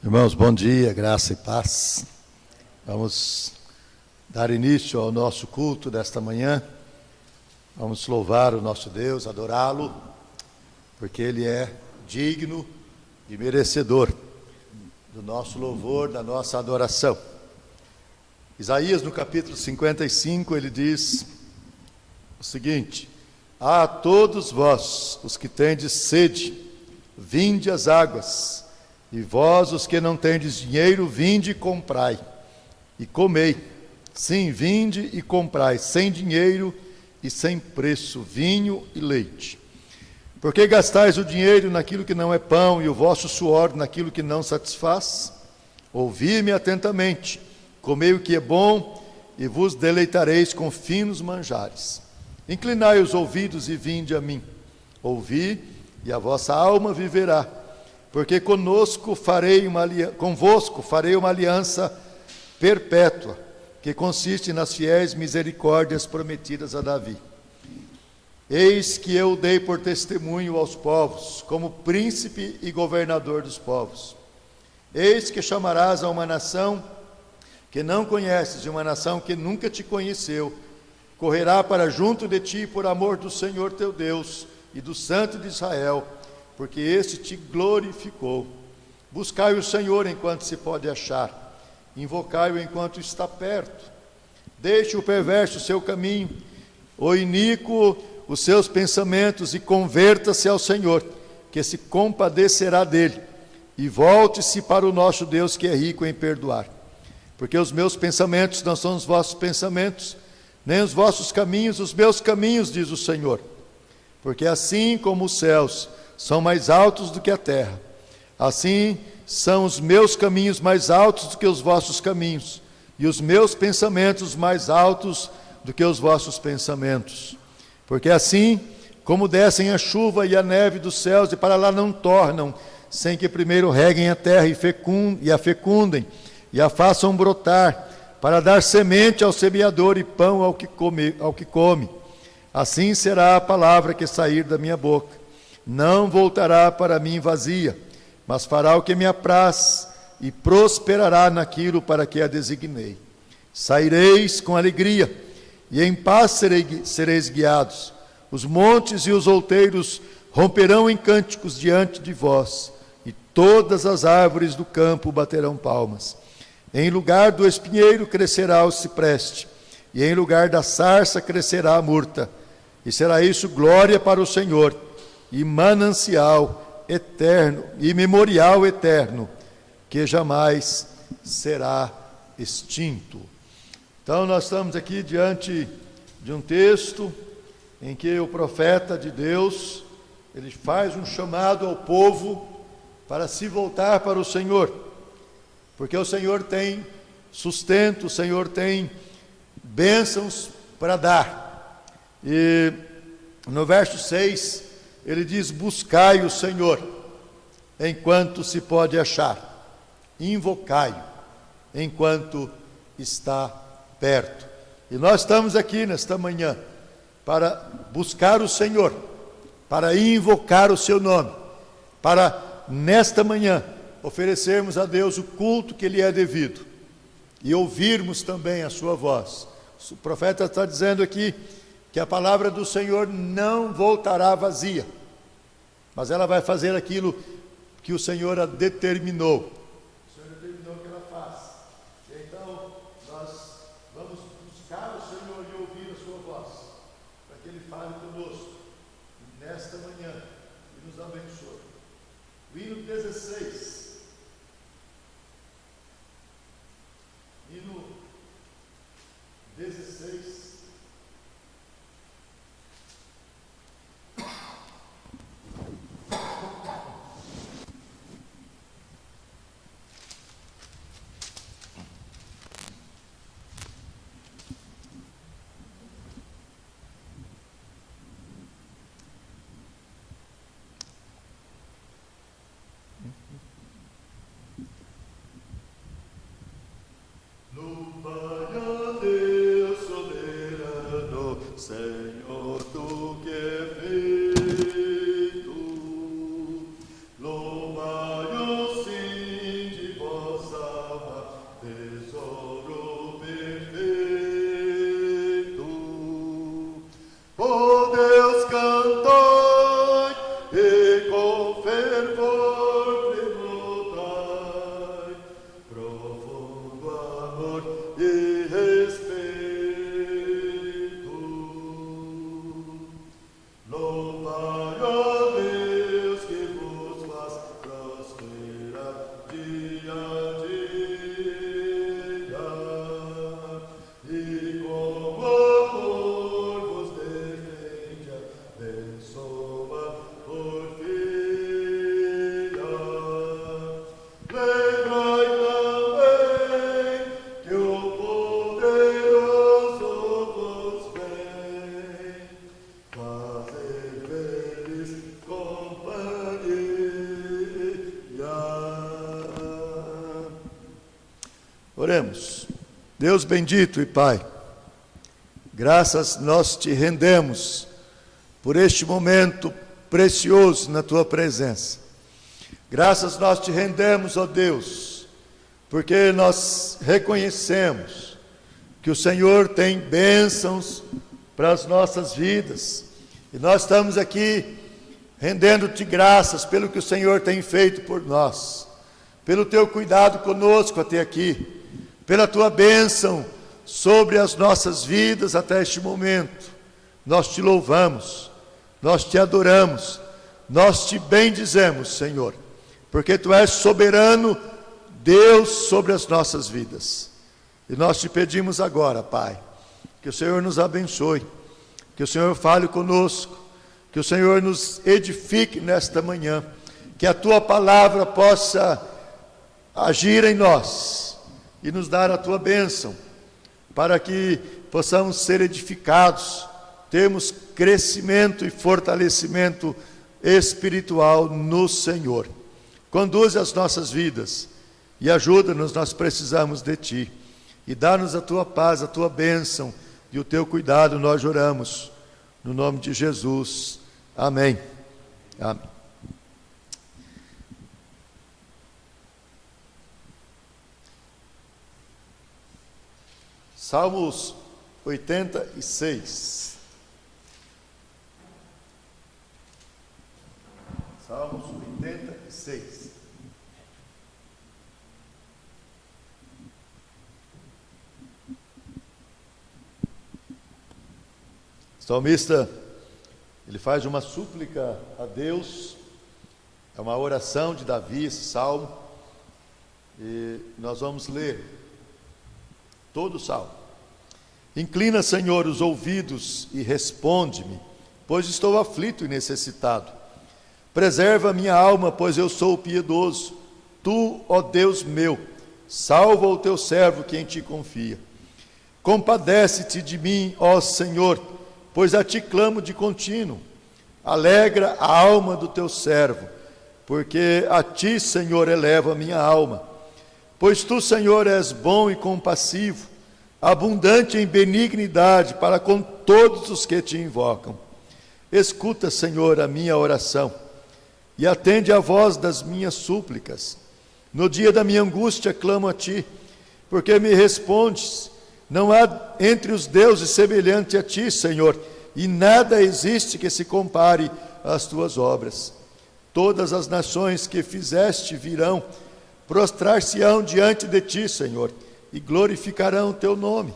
Irmãos, bom dia, graça e paz. Vamos dar início ao nosso culto desta manhã. Vamos louvar o nosso Deus, adorá-lo, porque Ele é digno e merecedor do nosso louvor, da nossa adoração. Isaías, no capítulo 55, ele diz o seguinte: a todos vós, os que tendes sede, vinde às águas, e vós, os que não tendes dinheiro, vinde e comprai, e comei. Sim, vinde e comprai, sem dinheiro e sem preço, vinho e leite. Porque gastais o dinheiro naquilo que não é pão, e o vosso suor naquilo que não satisfaz? Ouvi-me atentamente, comei o que é bom, e vos deleitareis com finos manjares. Inclinai os ouvidos e vinde a mim. Ouvi, e a vossa alma viverá. Porque convosco farei uma aliança perpétua, que consiste nas fiéis misericórdias prometidas a Davi. Eis que eu dei por testemunho aos povos, como príncipe e governador dos povos. Eis que chamarás a uma nação que não conheces, e uma nação que nunca te conheceu, correrá para junto de ti por amor do Senhor teu Deus e do Santo de Israel, porque este te glorificou. Buscai o Senhor enquanto se pode achar, invocai-o enquanto está perto. Deixe o perverso o seu caminho, o iníquo os seus pensamentos, e converta-se ao Senhor, que se compadecerá dele, e volte-se para o nosso Deus, que é rico em perdoar. Porque os meus pensamentos não são os vossos pensamentos, nem os vossos caminhos os meus caminhos, diz o Senhor. Porque assim como os céus são mais altos do que a terra, assim são os meus caminhos mais altos do que os vossos caminhos, e os meus pensamentos mais altos do que os vossos pensamentos. Porque assim como descem a chuva e a neve dos céus, e para lá não tornam, sem que primeiro reguem a terra e a fecundem, e a façam brotar, para dar semente ao semeador e pão ao que come. Assim será a palavra que sair da minha boca. Não voltará para mim vazia, mas fará o que me apraz, e prosperará naquilo para que a designei. Saireis com alegria, e em paz sereis guiados. Os montes e os outeiros romperão em cânticos diante de vós, e todas as árvores do campo baterão palmas. Em lugar do espinheiro crescerá o cipreste, e em lugar da sarça crescerá a murta, e será isso glória para o Senhor, e manancial eterno, e memorial eterno, que jamais será extinto. Então nós estamos aqui diante de um texto em que o profeta de Deus, ele faz um chamado ao povo para se voltar para o Senhor, porque o Senhor tem sustento, o Senhor tem bênçãos para dar. E no verso 6, ele diz: buscai o Senhor enquanto se pode achar, invocai-o enquanto está perto. E nós estamos aqui nesta manhã para buscar o Senhor, para invocar o seu nome, para nesta manhã oferecermos a Deus o culto que lhe é devido e ouvirmos também a sua voz. O profeta está dizendo aqui que a palavra do Senhor não voltará vazia, mas ela vai fazer aquilo que o Senhor a determinou. O Senhor determinou que ela faça. Então, nós vamos buscar o Senhor e ouvir a sua voz, para que Ele fale conosco nesta manhã e nos abençoe. O hino 16. Hino 16. Senhor, tu que é feito, louvai-o sim de Oremos. Deus bendito e Pai, graças nós te rendemos por este momento precioso na tua presença. Graças nós te rendemos, ó Deus, porque nós reconhecemos que o Senhor tem bênçãos para as nossas vidas. E nós estamos aqui rendendo-te graças pelo que o Senhor tem feito por nós, pelo teu cuidado conosco até aqui, pela tua bênção sobre as nossas vidas até este momento. Nós te louvamos, nós te adoramos, nós te bendizemos, Senhor, porque tu és soberano Deus sobre as nossas vidas. E nós te pedimos agora, Pai, que o Senhor nos abençoe, que o Senhor fale conosco, que o Senhor nos edifique nesta manhã, que a tua palavra possa agir em nós e nos dar a tua bênção, para que possamos ser edificados, termos crescimento e fortalecimento espiritual no Senhor. Conduze as nossas vidas e ajuda-nos, nós precisamos de ti. E dá-nos a tua paz, a tua bênção e o teu cuidado, nós oramos, no nome de Jesus. Amém. Amém. Salmos 86. Salmos 86. O salmista, ele faz uma súplica a Deus, é uma oração de Davi, esse salmo, e nós vamos ler todo o salmo. Inclina, Senhor, os ouvidos e responde-me, pois estou aflito e necessitado. Preserva a minha alma, pois eu sou piedoso. Tu, ó Deus meu, salva o teu servo que em ti confia. Compadece-te de mim, ó Senhor, pois a ti clamo de contínuo. Alegra a alma do teu servo, porque a ti, Senhor, eleva a minha alma. Pois tu, Senhor, és bom e compassivo, abundante em benignidade para com todos os que te invocam. Escuta, Senhor, a minha oração e atende a voz das minhas súplicas. No dia da minha angústia clamo a ti, porque me respondes. Não há entre os deuses semelhante a ti, Senhor, e nada existe que se compare às tuas obras. Todas as nações que fizeste virão, prostrar-se-ão diante de ti, Senhor, e glorificarão o teu nome,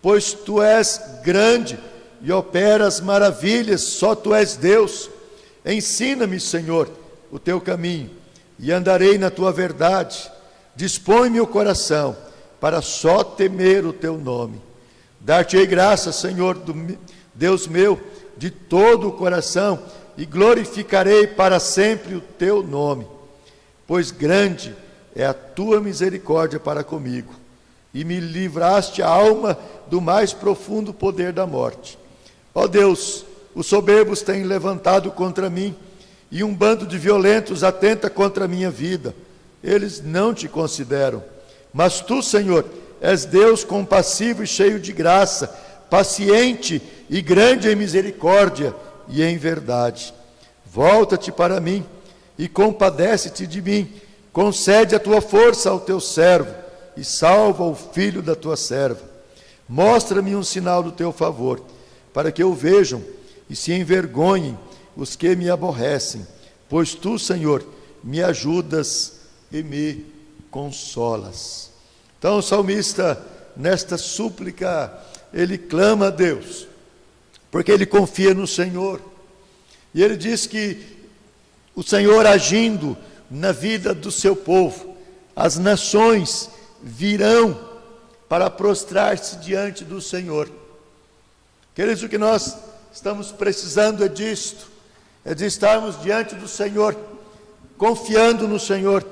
pois tu és grande e operas maravilhas, só tu és Deus. Ensina-me, Senhor, o teu caminho, e andarei na tua verdade. Dispõe-me o coração, para só temer o teu nome. Dar-te-ei graça, Senhor, Deus meu, de todo o coração, e glorificarei para sempre o teu nome, pois grande é a tua misericórdia para comigo, e me livraste a alma do mais profundo poder da morte. Ó Deus, os soberbos têm levantado contra mim, e um bando de violentos atenta contra a minha vida. Eles não te consideram. Mas tu, Senhor, és Deus compassivo e cheio de graça, paciente e grande em misericórdia e em verdade. Volta-te para mim e compadece-te de mim. Concede a tua força ao teu servo e salva o filho da tua serva. Mostra-me um sinal do teu favor, para que eu vejam e se envergonhem os que me aborrecem, pois tu, Senhor, me ajudas e me consolas. Então o salmista, nesta súplica, ele clama a Deus, porque ele confia no Senhor, e ele diz que o Senhor agindo na vida do seu povo, as nações virão para prostrar-se diante do Senhor. Queridos, o que nós estamos precisando é disto, é de estarmos diante do Senhor, confiando no Senhor,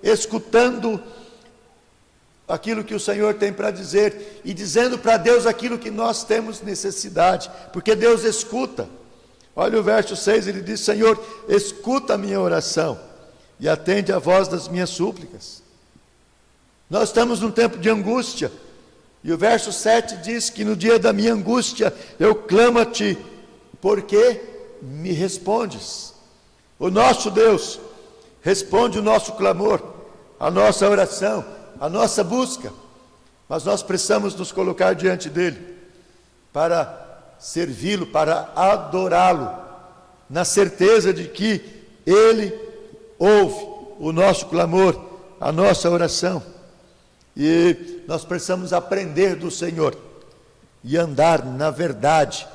escutando aquilo que o Senhor tem para dizer e dizendo para Deus aquilo que nós temos necessidade, porque Deus escuta. Olha o verso 6, ele diz: Senhor, escuta a minha oração e atende a voz das minhas súplicas. Nós estamos num tempo de angústia. E o verso 7 diz que no dia da minha angústia eu clamo a ti, porque me respondes. O nosso Deus responde o nosso clamor, a nossa oração, a nossa busca. Mas nós precisamos nos colocar diante dele para servi-lo, para adorá-lo, na certeza de que ele ouve o nosso clamor, a nossa oração. E nós precisamos aprender do Senhor e andar na verdade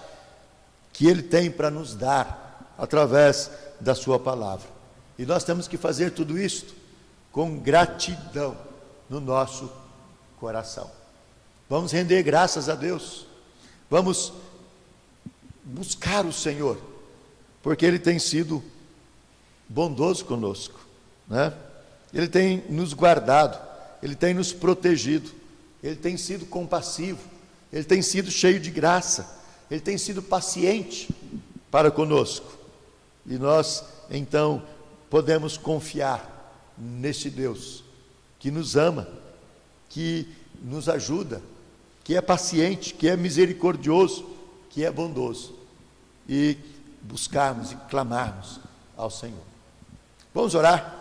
que ele tem para nos dar através da sua palavra. E nós temos que fazer tudo isso com gratidão no nosso coração. Vamos render graças a Deus. Vamos buscar o Senhor, porque ele tem sido bondoso conosco, né? Ele tem nos guardado, ele tem nos protegido, ele tem sido compassivo, ele tem sido cheio de graça, ele tem sido paciente para conosco. E nós, então, podemos confiar neste Deus que nos ama, que nos ajuda, que é paciente, que é misericordioso, que é bondoso, e buscarmos e clamarmos ao Senhor. Vamos orar?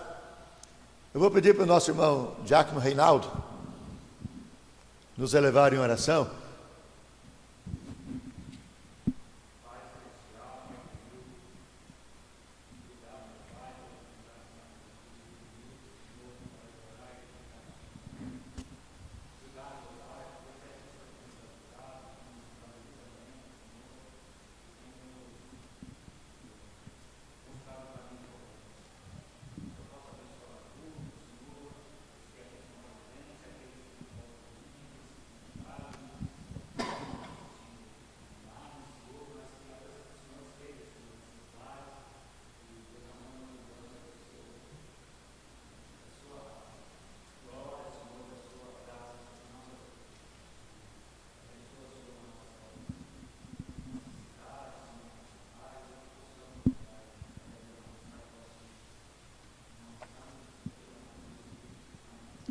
Eu vou pedir para o nosso irmão Diácono Reinaldo nos elevar em oração.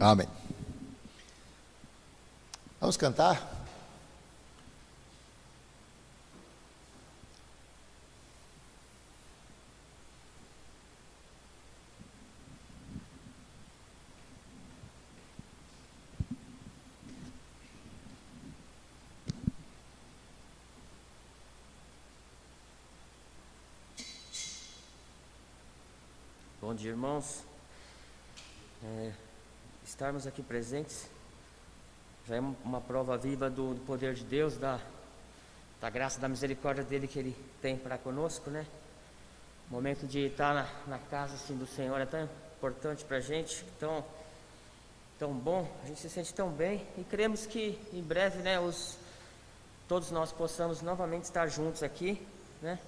Amém. Vamos cantar? Bom dia, irmãos. Estarmos aqui presentes já é uma prova viva do poder de Deus, da graça, da misericórdia dele que ele tem para conosco, né? O momento de estar na casa assim, do Senhor é tão importante para a gente, tão bom, a gente se sente tão bem, e cremos que em breve, né, todos nós possamos novamente estar juntos aqui, né?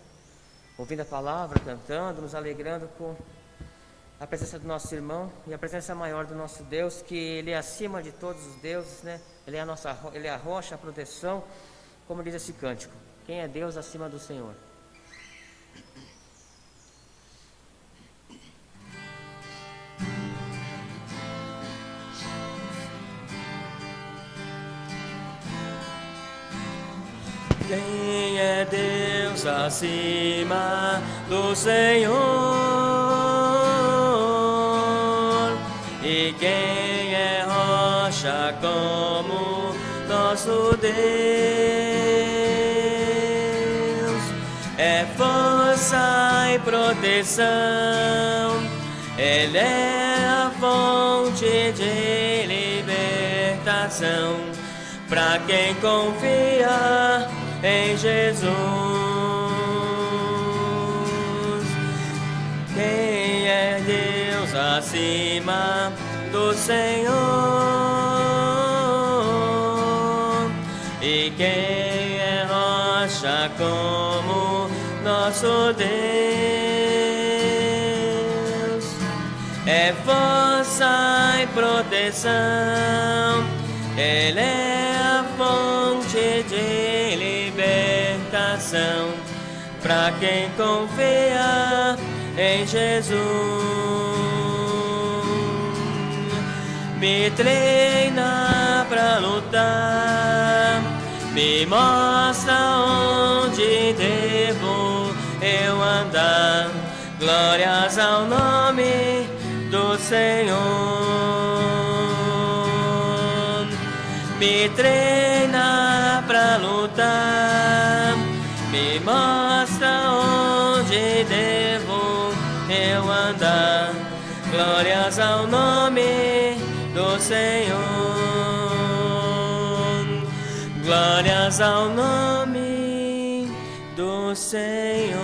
Ouvindo a palavra, cantando, nos alegrando com a presença do nosso irmão e a presença maior do nosso Deus, que ele é acima de todos os deuses, né? Ele é a rocha, a proteção, como diz esse cântico: quem é Deus acima do Senhor? Quem é Deus acima do Senhor? E quem é rocha como nosso Deus? É força e proteção, Ele é a fonte de libertação para quem confia em Jesus. Quem é Deus acima do Senhor? E quem é rocha como nosso Deus? É força e proteção, Ele é a fonte de libertação para quem confia em Jesus. me treina pra lutar, me mostra onde devo eu andar. Glórias ao nome do Senhor. Me treina pra lutar, me mostra onde devo eu andar. Glórias ao nome do Senhor. Glórias ao nome do Senhor.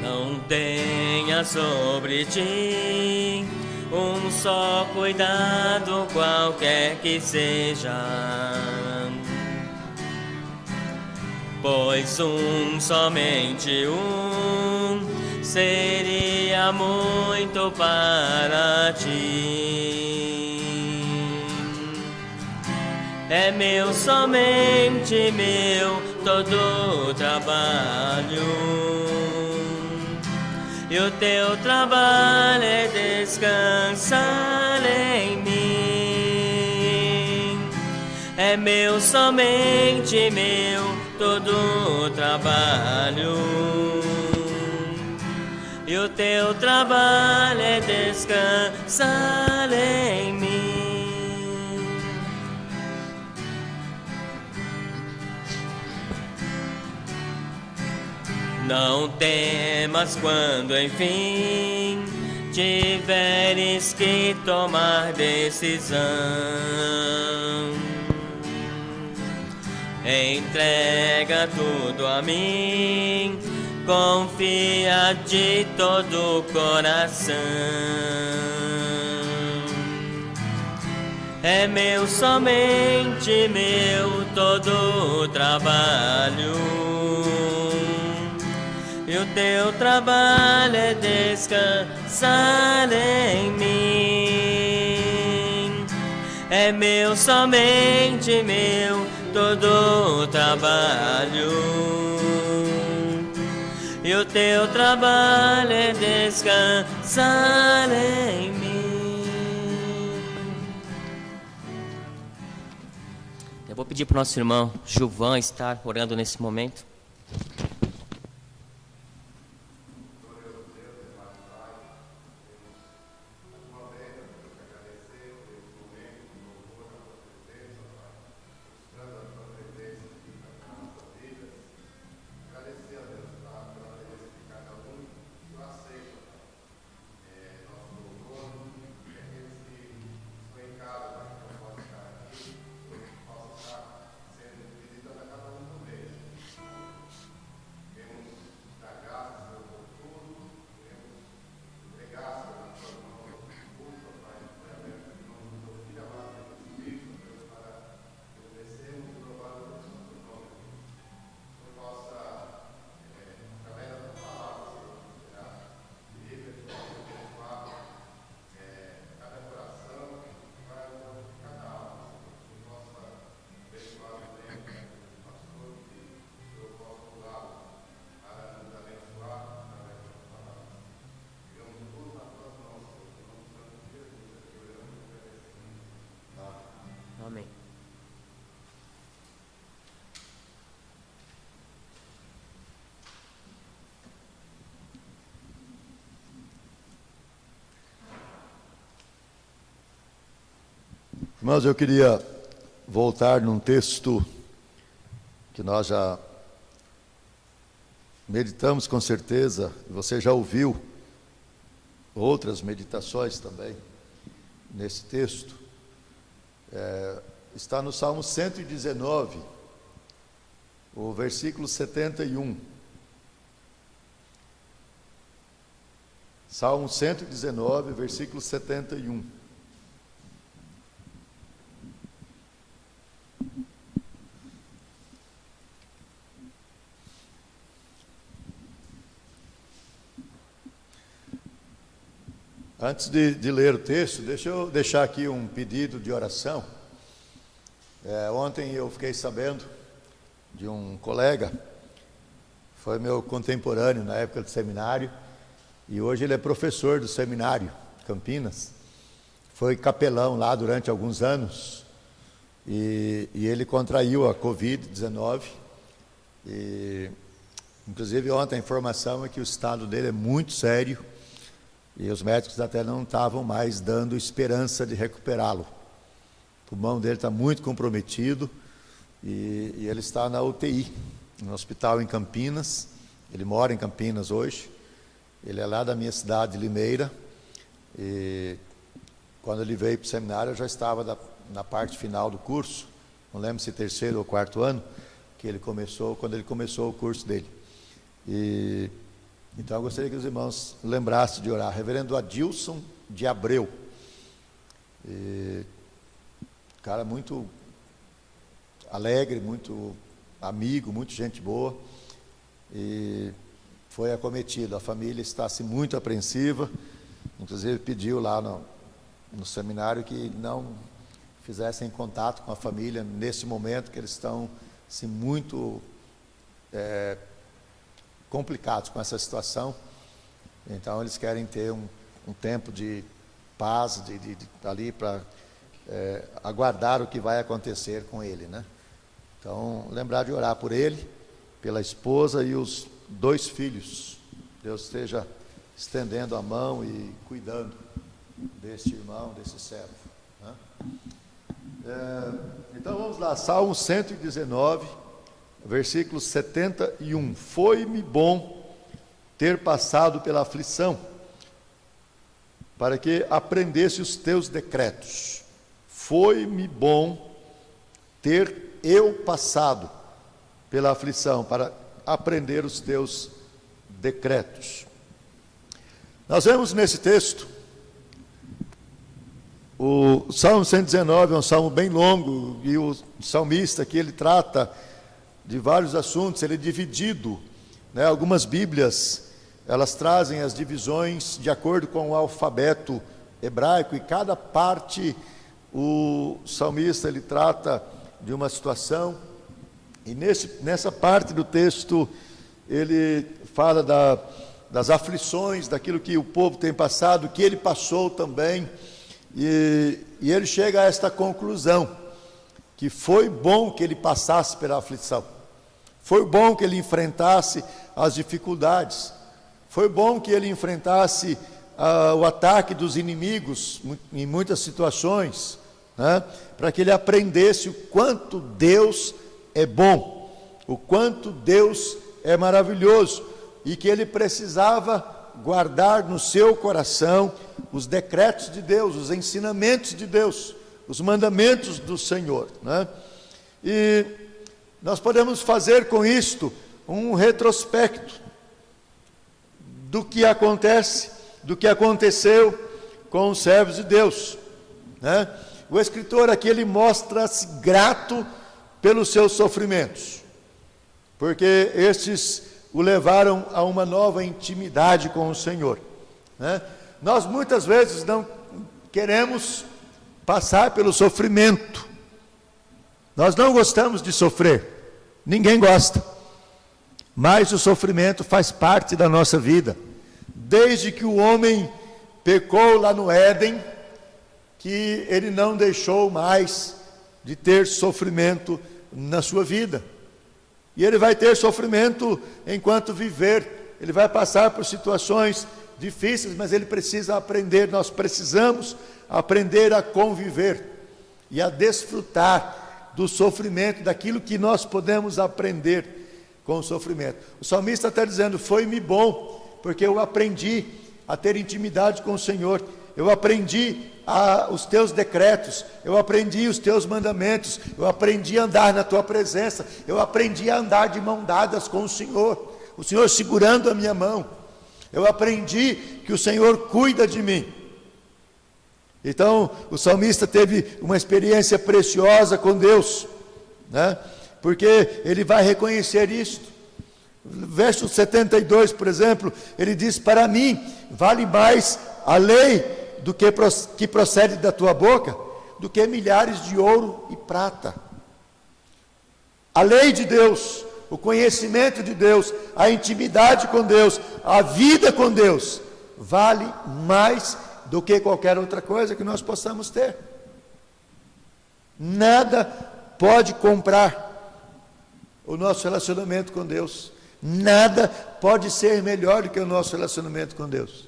Não tenha sobre ti um só cuidado, qualquer que seja, pois somente seria muito para ti. É meu, somente meu, todo o trabalho, e o teu trabalho é descansar em mim. É meu, somente meu, todo o trabalho, e o teu trabalho é descansar em mim. Não temas quando enfim tiveres que tomar decisão. Entrega tudo a mim, confia de todo o coração. É meu, somente meu, todo o trabalho, e o teu trabalho é descansar em mim. É meu, somente meu, todo o trabalho, e o teu trabalho é descansar em mim. Eu vou pedir para o nosso irmão Gilvan estar orando nesse momento. Amém. Irmãos, eu queria voltar num texto que nós já meditamos com certeza, você já ouviu outras meditações também nesse texto. Está no Salmo 119, o versículo 71. Salmo 119, versículo 71. Antes de ler o texto, deixa eu deixar aqui um pedido de oração. Ontem eu fiquei sabendo de um colega, foi meu contemporâneo na época do seminário, e hoje ele é professor do seminário Campinas. Foi capelão lá durante alguns anos, e ele contraiu a Covid-19, e inclusive ontem a informação é que o estado dele é muito sério, e os médicos até não estavam mais dando esperança de recuperá-lo. O pulmão dele está muito comprometido, e ele está na UTI, no hospital em Campinas. Ele mora em Campinas hoje, ele é lá da minha cidade, de Limeira, e quando ele veio para o seminário, eu já estava na parte final do curso, não lembro se terceiro ou quarto ano, quando ele começou o curso dele. Então eu gostaria que os irmãos lembrassem de orar. Reverendo Adilson de Abreu, cara muito alegre, muito amigo, muito gente boa, e foi acometido. A família está muito apreensiva, inclusive pediu lá no seminário que não fizessem contato com a família nesse momento, que eles estão assim, muito complicados com essa situação. Então eles querem ter um tempo de paz, ali para aguardar o que vai acontecer com ele, né? Então, lembrar de orar por ele, pela esposa e os 2 filhos. Deus esteja estendendo a mão e cuidando deste irmão, desse servo, né? Então vamos lá, Salmo 119, versículo 71. Foi-me bom ter passado pela aflição, para que aprendesse os teus decretos. Foi-me bom ter eu passado pela aflição, para aprender os teus decretos. Nós vemos nesse texto, o Salmo 119 é um salmo bem longo, e o salmista aqui ele trata de vários assuntos, ele é dividido, né? Algumas Bíblias, elas trazem as divisões de acordo com o alfabeto hebraico, e cada parte o salmista ele trata de uma situação, e nessa parte do texto ele fala das aflições, daquilo que o povo tem passado, que ele passou também, e ele chega a esta conclusão, que foi bom que ele passasse pela aflição, foi bom que ele enfrentasse as dificuldades, foi bom que ele enfrentasse o ataque dos inimigos em muitas situações, né? Para que ele aprendesse o quanto Deus é bom, o quanto Deus é maravilhoso, e que ele precisava guardar no seu coração os decretos de Deus, os ensinamentos de Deus, os mandamentos do Senhor, né? E nós podemos fazer com isto um retrospecto do que acontece, do que aconteceu com os servos de Deus, né? O escritor aqui ele mostra-se grato pelos seus sofrimentos, porque estes o levaram a uma nova intimidade com o Senhor, né? Nós muitas vezes não queremos passar pelo sofrimento, nós não gostamos de sofrer, ninguém gosta, mas o sofrimento faz parte da nossa vida. Desde que o homem pecou lá no Éden, que ele não deixou mais de ter sofrimento na sua vida, e ele vai ter sofrimento enquanto viver, ele vai passar por situações difíceis, mas ele precisa aprender, nós precisamos aprender a conviver e a desfrutar do sofrimento, daquilo que nós podemos aprender com o sofrimento. O salmista está dizendo, foi-me bom, porque eu aprendi a ter intimidade com o Senhor, eu aprendi os teus decretos, eu aprendi os teus mandamentos, eu aprendi a andar na tua presença, eu aprendi a andar de mão dadas com o Senhor segurando a minha mão, eu aprendi que o Senhor cuida de mim. Então o salmista teve uma experiência preciosa com Deus, né? Porque ele vai reconhecer isto. Verso 72, por exemplo, ele diz, para mim vale mais a lei que procede da tua boca, do que milhares de ouro e prata. A lei de Deus, o conhecimento de Deus, a intimidade com Deus, a vida com Deus, vale mais do que qualquer outra coisa que nós possamos ter. Nada pode comprar o nosso relacionamento com Deus. Nada pode ser melhor do que o nosso relacionamento com Deus.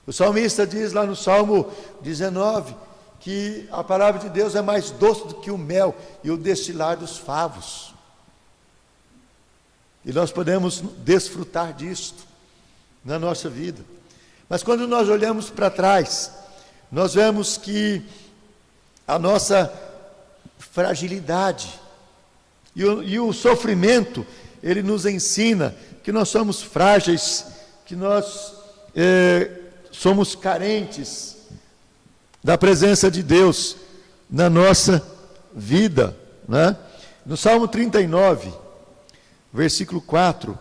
O salmista diz lá no Salmo 19 que a palavra de Deus é mais doce do que o mel e o destilar dos favos. E nós podemos desfrutar disto na nossa vida. Mas quando nós olhamos para trás, nós vemos que a nossa fragilidade e o sofrimento, ele nos ensina que nós somos frágeis, que nós somos carentes da presença de Deus na nossa vida, né? No Salmo 39, versículo 4,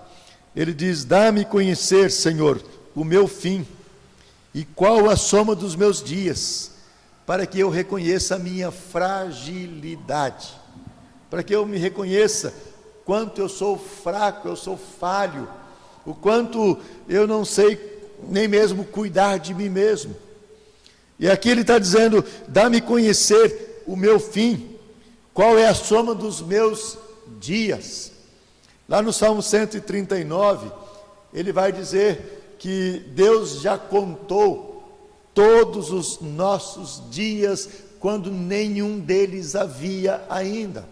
ele diz: dá-me conhecer, Senhor, o meu fim, e qual a soma dos meus dias, para que eu reconheça a minha fragilidade, para que eu me reconheça quanto eu sou fraco, eu sou falho, o quanto eu não sei nem mesmo cuidar de mim mesmo. E aqui ele está dizendo: dá-me conhecer o meu fim, qual é a soma dos meus dias. Lá no Salmo 139, ele vai dizer que Deus já contou todos os nossos dias, quando nenhum deles havia ainda.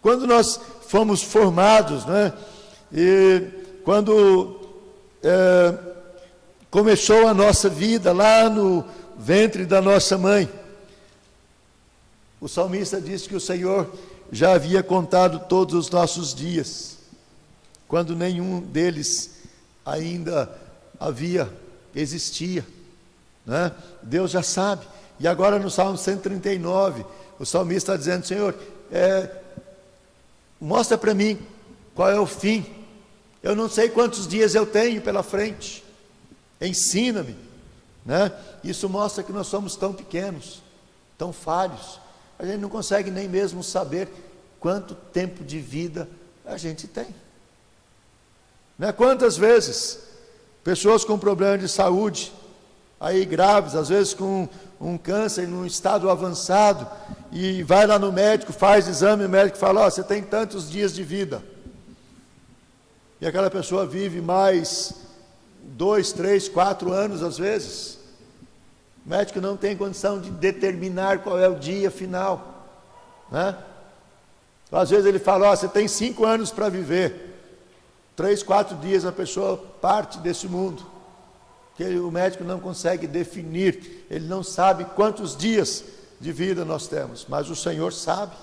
Quando nós fomos formados, né? E quando começou a nossa vida lá no ventre da nossa mãe, o salmista disse que o Senhor já havia contado todos os nossos dias, quando nenhum deles ainda existia, né? Deus já sabe. E agora no Salmo 139, o salmista está dizendo: Senhor, mostra para mim qual é o fim. Eu não sei quantos dias eu tenho pela frente. Ensina-me, né? Isso mostra que nós somos tão pequenos, tão falhos. A gente não consegue nem mesmo saber quanto tempo de vida a gente tem, né? Quantas vezes pessoas com problemas de saúde, aí graves, às vezes com um câncer num estado avançado, e vai lá no médico, faz exame, o médico fala: você tem tantos dias de vida. E aquela pessoa vive mais 2, 3, 4 anos às vezes. O médico não tem condição de determinar qual é o dia final, né? Às vezes ele fala: você tem 5 anos para viver. 3, 4 dias a pessoa parte desse mundo, que o médico não consegue definir, ele não sabe quantos dias de vida nós temos, mas o Senhor sabe,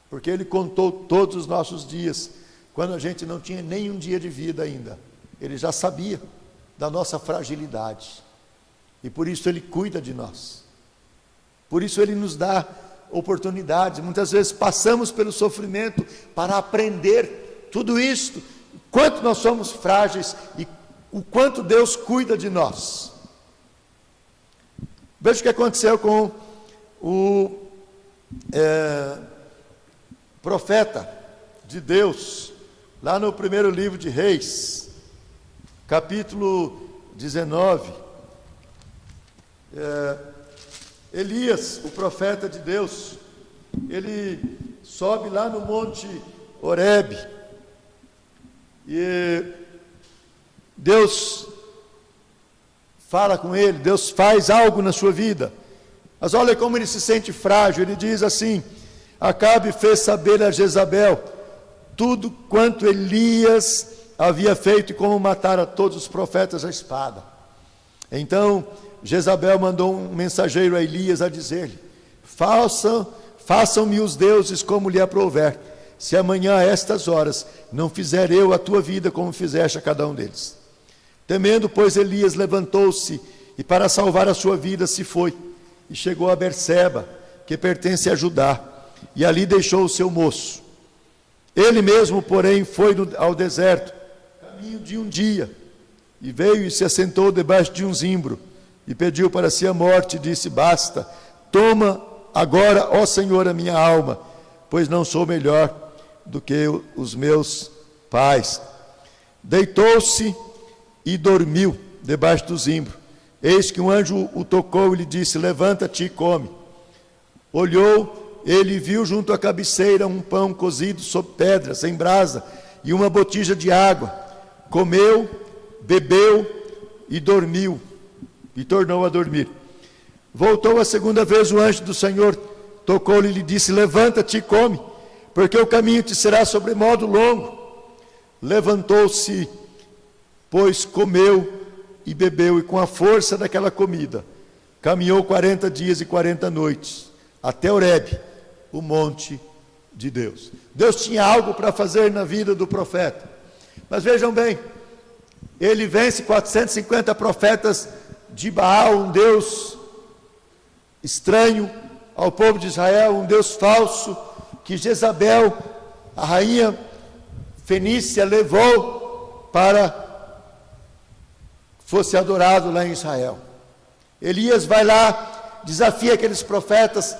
porque Ele contou todos os nossos dias, quando a gente não tinha nenhum dia de vida ainda. Ele já sabia da nossa fragilidade, e por isso Ele cuida de nós, por isso Ele nos dá oportunidades. Muitas vezes passamos pelo sofrimento para aprender tudo isto, quanto nós somos frágeis e o quanto Deus cuida de nós. Veja o que aconteceu com o profeta de Deus, lá no primeiro livro de Reis, capítulo 19. Elias, o profeta de Deus, ele sobe lá no monte Horebe, e Deus fala com ele, Deus faz algo na sua vida. Mas olha como ele se sente frágil. Ele diz assim: Acabe fez saber a Jezabel tudo quanto Elias havia feito e como matara todos os profetas à espada. Então Jezabel mandou um mensageiro a Elias a dizer-lhe: façam-me os deuses como lhe aprouver, se amanhã a estas horas não fizer eu a tua vida como fizeste a cada um deles. Temendo, pois, Elias levantou-se e para salvar a sua vida se foi, e chegou a Berseba, que pertence a Judá, e ali deixou o seu moço. Ele mesmo, porém, foi ao deserto, caminho de um dia, e veio e se assentou debaixo de um zimbro, e pediu para si a morte, e disse: Basta, toma agora, ó Senhor, a minha alma, pois não sou melhor do que os meus pais. Deitou-se e dormiu debaixo do zimbro. Eis que um anjo o tocou e lhe disse: levanta-te e come. Olhou, ele viu junto à cabeceira um pão cozido sobre pedras, em brasa, e uma botija de água. Comeu, bebeu e dormiu, e tornou a dormir. Voltou a segunda vez o anjo do Senhor, tocou-lhe e lhe disse: levanta-te e come, porque o caminho te será sobremodo longo. Levantou-se, pois comeu e bebeu, e com a força daquela comida, caminhou 40 dias e 40 noites, até Horebe, o monte de Deus. Deus tinha algo para fazer na vida do profeta. Mas vejam bem, ele vence 450 profetas de Baal, um Deus estranho ao povo de Israel, um Deus falso, que Jezabel, a rainha fenícia, levou para fosse adorado lá em Israel. Elias vai lá, desafia aqueles profetas,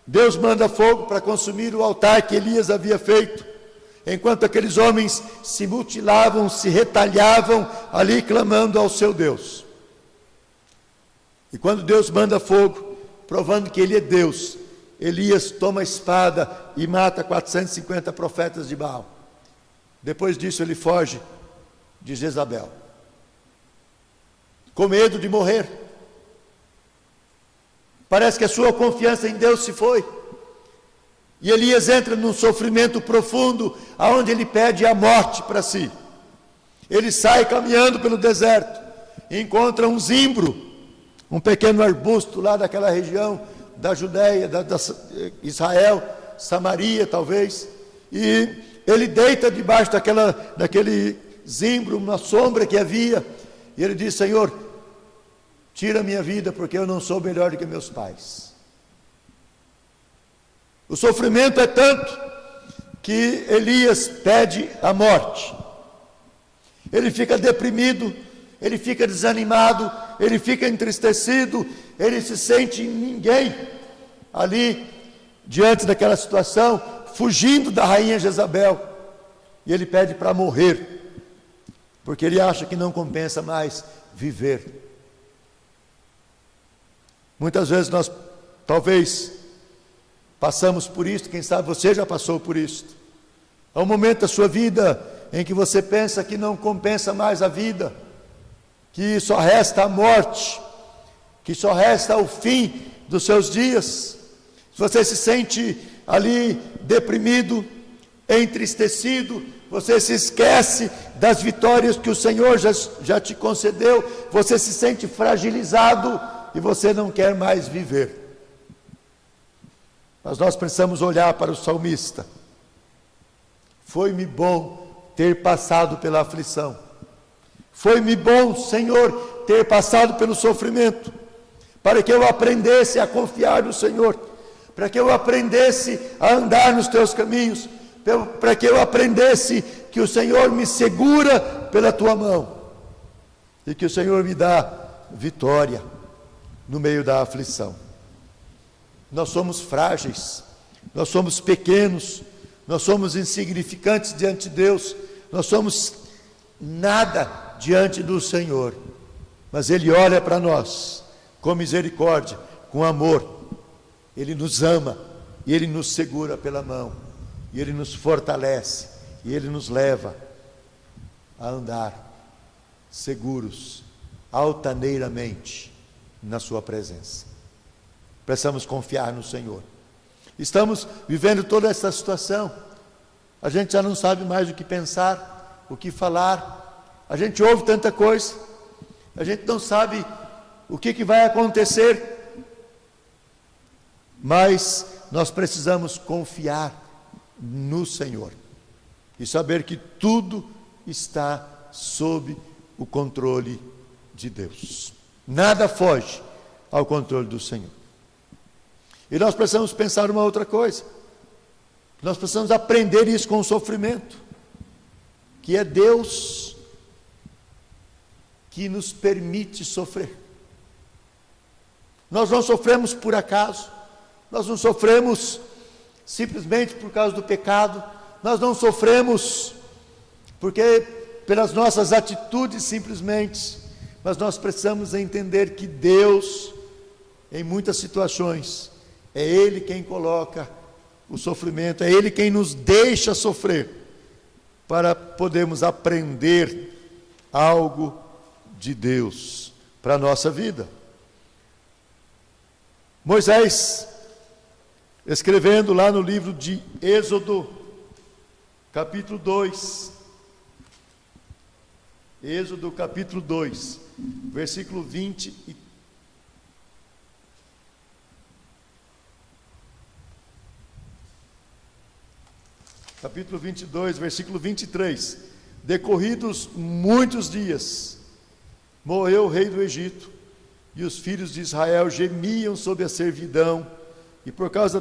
Deus manda fogo para consumir o altar que Elias havia feito, enquanto aqueles homens se mutilavam, se retalhavam ali clamando ao seu Deus. E quando Deus manda fogo, provando que ele é Deus, Elias toma a espada e mata 450 profetas de Baal. Depois disso ele foge de Jezabel, com medo de morrer. Parece que a sua confiança em Deus se foi. E Elias entra num sofrimento profundo, aonde ele pede a morte para si. Ele sai caminhando pelo deserto, encontra um zimbro, um pequeno arbusto lá daquela região da Judéia, da Israel, Samaria talvez, e ele deita debaixo daquele zimbro, uma sombra que havia, e ele diz: Senhor, tira a minha vida, porque eu não sou melhor do que meus pais. O sofrimento é tanto que Elias pede a morte. Ele fica deprimido, ele fica desanimado, ele fica entristecido, ele se sente ninguém ali diante daquela situação, fugindo da rainha Jezabel. E ele pede para morrer, porque ele acha que não compensa mais viver. Muitas vezes nós, talvez, passamos por isso, quem sabe você já passou por isso. Há um momento da sua vida em que você pensa que não compensa mais a vida, que só resta a morte, que só resta o fim dos seus dias. Se você se sente ali deprimido, entristecido, você se esquece das vitórias que o Senhor já te concedeu, você se sente fragilizado e você não quer mais viver. Mas nós precisamos olhar para o salmista. Foi-me bom ter passado pela aflição. Foi-me bom, Senhor, ter passado pelo sofrimento, para que eu aprendesse a confiar no Senhor, para que eu aprendesse a andar nos teus caminhos, para que eu aprendesse que o Senhor me segura pela tua mão, e que o Senhor me dá vitória no meio da aflição. Nós somos frágeis, nós somos pequenos, nós somos insignificantes diante de Deus, nós somos nada diante do Senhor, mas Ele olha para nós com misericórdia, com amor. Ele nos ama e Ele nos segura pela mão, e Ele nos fortalece, e Ele nos leva a andar seguros, altaneiramente na sua presença. Precisamos confiar no Senhor. Estamos vivendo toda essa situação, a gente já não sabe mais o que pensar, o que falar, a gente ouve tanta coisa, a gente não sabe o que vai acontecer, mas nós precisamos confiar no Senhor e saber que tudo está sob o controle de Deus. Nada foge ao controle do Senhor. E nós precisamos pensar uma outra coisa. Nós precisamos aprender isso com o sofrimento, que é Deus que nos permite sofrer. Nós não sofremos por acaso, nós não sofremos simplesmente por causa do pecado, nós não sofremos porque pelas nossas atitudes simplesmente, mas nós precisamos entender que Deus, em muitas situações, é Ele quem coloca o sofrimento, é Ele quem nos deixa sofrer, para podermos aprender algo de Deus para a nossa vida. Moisés, escrevendo lá no livro de Êxodo, capítulo 2, Êxodo capítulo 2, versículo 20 e capítulo 22, versículo 23. Decorridos muitos dias, morreu o rei do Egito, e os filhos de Israel gemiam sob a servidão, e por causa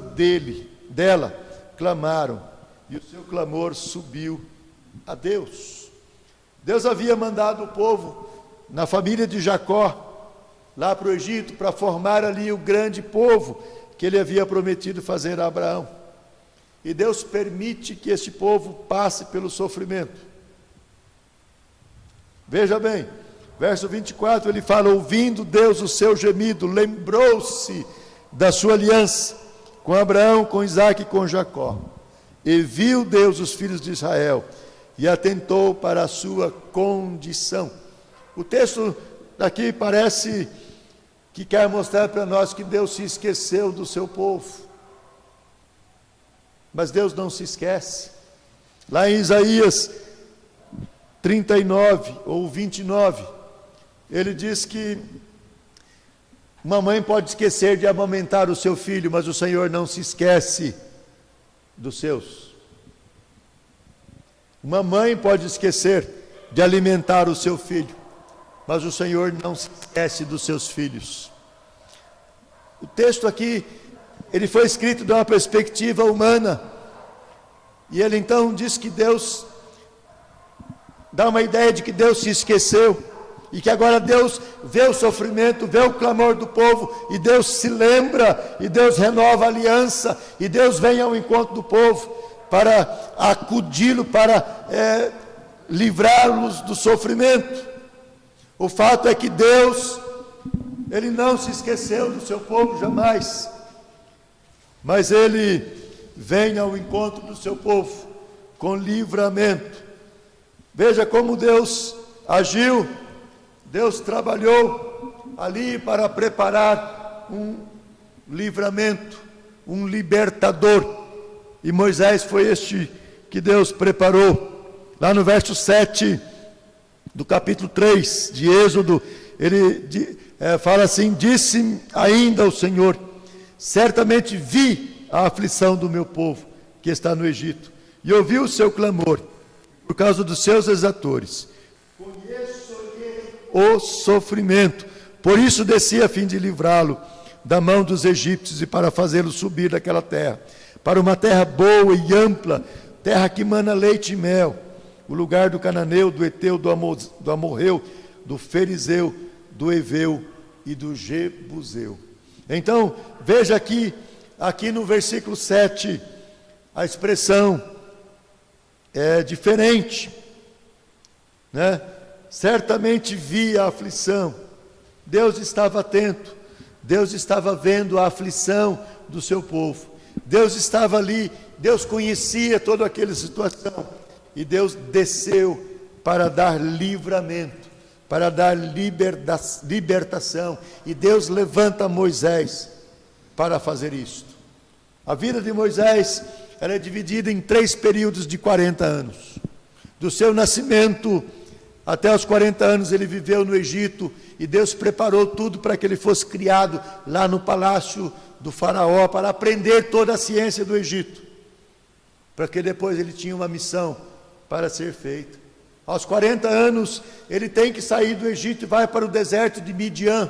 dela, clamaram, e o seu clamor subiu a Deus. Deus havia mandado o povo, na família de Jacó, lá para o Egito, para formar ali o grande povo, que ele havia prometido fazer a Abraão. E Deus permite que este povo passe pelo sofrimento. Veja bem, verso 24, ele fala: ouvindo Deus o seu gemido, lembrou-se da sua aliança com Abraão, com Isaque e com Jacó. E viu Deus os filhos de Israel, e atentou para a sua condição. O texto daqui parece que quer mostrar para nós que Deus se esqueceu do seu povo. Mas Deus não se esquece. Lá em Isaías 39 ou 29, ele diz que uma mãe pode esquecer de amamentar o seu filho, mas o Senhor não se esquece dos seus. Uma mãe pode esquecer de alimentar o seu filho, mas o Senhor não se esquece dos seus filhos. O texto aqui, ele foi escrito de uma perspectiva humana, e ele então diz que Deus, dá uma ideia de que Deus se esqueceu, e que agora Deus vê o sofrimento, vê o clamor do povo, e Deus se lembra, e Deus renova a aliança, e Deus vem ao encontro do povo, para acudi-lo, para livrá-los do sofrimento. O fato é que Deus, Ele não se esqueceu do seu povo jamais, mas Ele vem ao encontro do seu povo com livramento. Veja como Deus agiu, Deus trabalhou ali para preparar um livramento, um libertador, e Moisés foi este que Deus preparou. Lá no verso 7 do capítulo 3 de Êxodo, ele fala assim: disse ainda o Senhor, certamente vi a aflição do meu povo que está no Egito, e ouvi o seu clamor por causa dos seus exatores. Conheço-lhe o sofrimento, por isso desci a fim de livrá-lo da mão dos egípcios e para fazê-lo subir daquela terra, para uma terra boa e ampla, terra que mana leite e mel, o lugar do cananeu, do eteu, do amorreu, do ferizeu, do eveu e do jebuseu. Então, veja aqui no versículo 7, a expressão é diferente, né? Certamente vi a aflição. Deus estava atento, Deus estava vendo a aflição do seu povo, Deus estava ali, Deus conhecia toda aquela situação, e Deus desceu para dar livramento, para dar libertação, e Deus levanta Moisés para fazer isto. A vida de Moisés, ela é dividida em 3 períodos de 40 anos. Do seu nascimento até os 40 anos ele viveu no Egito, e Deus preparou tudo para que ele fosse criado lá no palácio do faraó, para aprender toda a ciência do Egito, para que depois ele tinha uma missão para ser feita. Aos 40 anos ele tem que sair do Egito e vai para o deserto de Midian.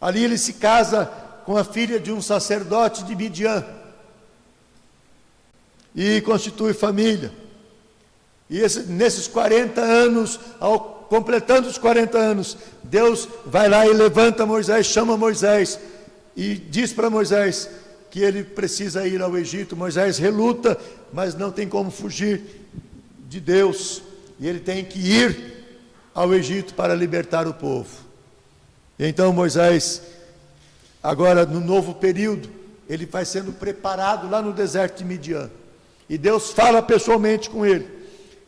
Ali ele se casa com a filha de um sacerdote de Midian e constitui família. E nesses 40 anos, completando os 40 anos, Deus vai lá e levanta Moisés, chama Moisés e diz para Moisés que ele precisa ir ao Egito. Moisés reluta, mas não tem como fugir de Deus, e ele tem que ir ao Egito para libertar o povo. E então Moisés, agora no novo período, ele vai sendo preparado lá no deserto de Midian, e Deus fala pessoalmente com ele,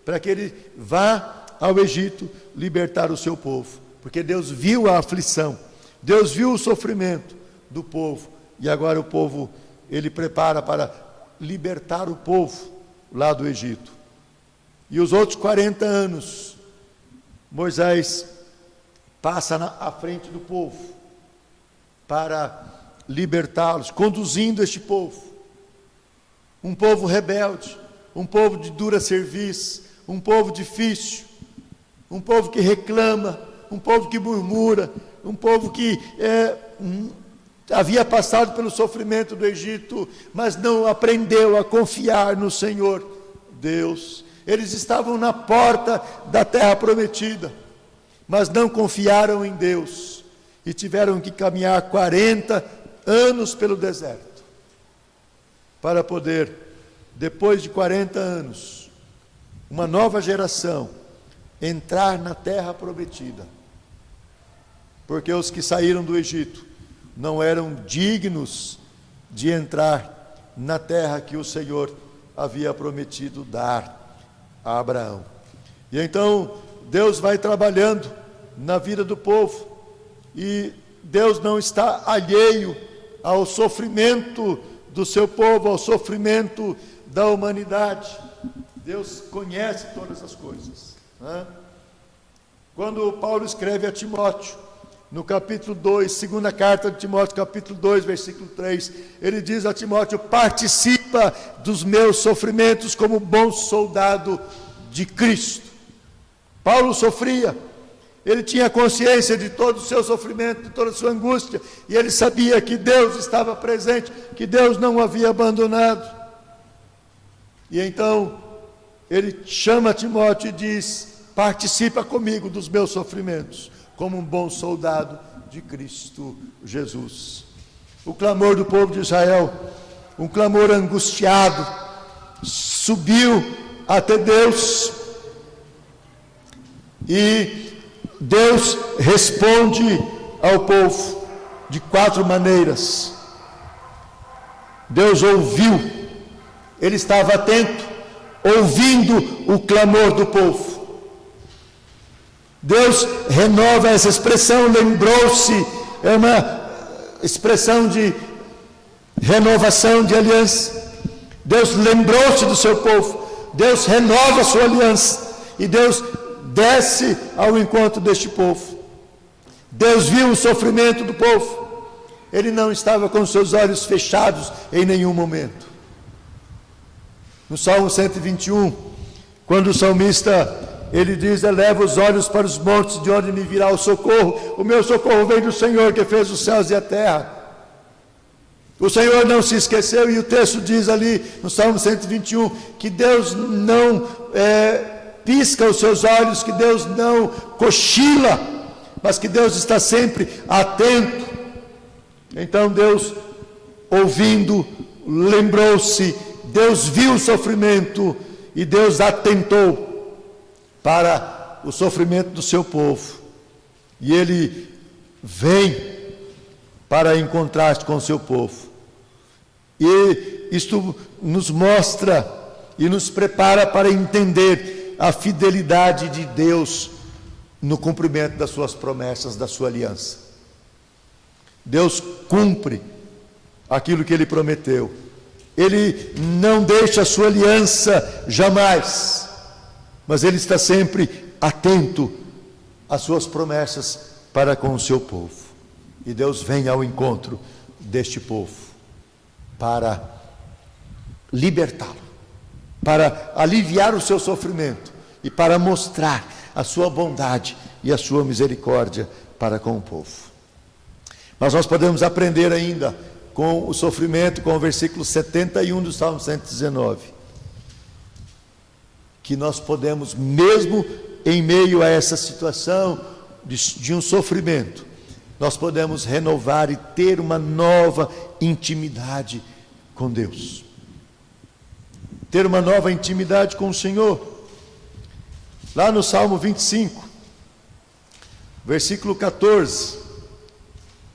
para que ele vá ao Egito libertar o seu povo, porque Deus viu a aflição, Deus viu o sofrimento do povo, e agora o povo, ele prepara para libertar o povo lá do Egito. E os outros 40 anos, Moisés passa à frente do povo, para libertá-los, conduzindo este povo. Um povo rebelde, um povo de dura serviço, um povo difícil, um povo que reclama, um povo que murmura, um povo que havia passado pelo sofrimento do Egito, mas não aprendeu a confiar no Senhor Deus. Eles estavam na porta da terra prometida, mas não confiaram em Deus, e tiveram que caminhar 40 anos pelo deserto, para poder, depois de 40 anos, uma nova geração entrar na terra prometida, porque os que saíram do Egito não eram dignos de entrar na terra que o Senhor havia prometido dar a Abraão. E então Deus vai trabalhando na vida do povo, e Deus não está alheio ao sofrimento do seu povo, ao sofrimento da humanidade. Deus conhece todas as coisas, né? Quando Paulo escreve a Timóteo, no capítulo 2, segunda carta de Timóteo, capítulo 2, versículo 3, ele diz a Timóteo: participa dos meus sofrimentos como bom soldado de Cristo. Paulo sofria, ele tinha consciência de todo o seu sofrimento, de toda a sua angústia, e ele sabia que Deus estava presente, que Deus não o havia abandonado. E então ele chama Timóteo e diz: participa comigo dos meus sofrimentos, como um bom soldado de Cristo Jesus. O clamor do povo de Israel, um clamor angustiado, subiu até Deus, e Deus responde ao povo de 4 maneiras. Deus ouviu, ele estava atento, ouvindo o clamor do povo. Deus renova essa expressão, lembrou-se, é uma expressão de renovação de aliança. Deus lembrou-se do seu povo, Deus renova a sua aliança, e Deus desce ao encontro deste povo. Deus viu o sofrimento do povo, ele não estava com seus olhos fechados em nenhum momento. No Salmo 121, quando o salmista ele diz: eleva os olhos para os montes, de onde me virá o socorro. O meu socorro vem do Senhor, que fez os céus e a terra. O Senhor não se esqueceu, e o texto diz ali no Salmo 121 que Deus não pisca os seus olhos, que Deus não cochila, mas que Deus está sempre atento. Então Deus, ouvindo, lembrou-se, Deus viu o sofrimento, e Deus atentou para o sofrimento do seu povo, e ele vem para encontrar-se com o seu povo. E isto nos mostra e nos prepara para entender a fidelidade de Deus no cumprimento das suas promessas, da sua aliança. Deus cumpre aquilo que ele prometeu. Ele não deixa a sua aliança jamais, mas ele está sempre atento às suas promessas para com o seu povo. E Deus vem ao encontro deste povo para libertá-lo, para aliviar o seu sofrimento e para mostrar a sua bondade e a sua misericórdia para com o povo. Mas nós podemos aprender ainda com o sofrimento, com o versículo 71 do Salmo 119, que nós podemos, mesmo em meio a essa situação de um sofrimento, nós podemos renovar e ter uma nova intimidade com Deus. Ter uma nova intimidade com o Senhor. Lá no Salmo 25, versículo 14.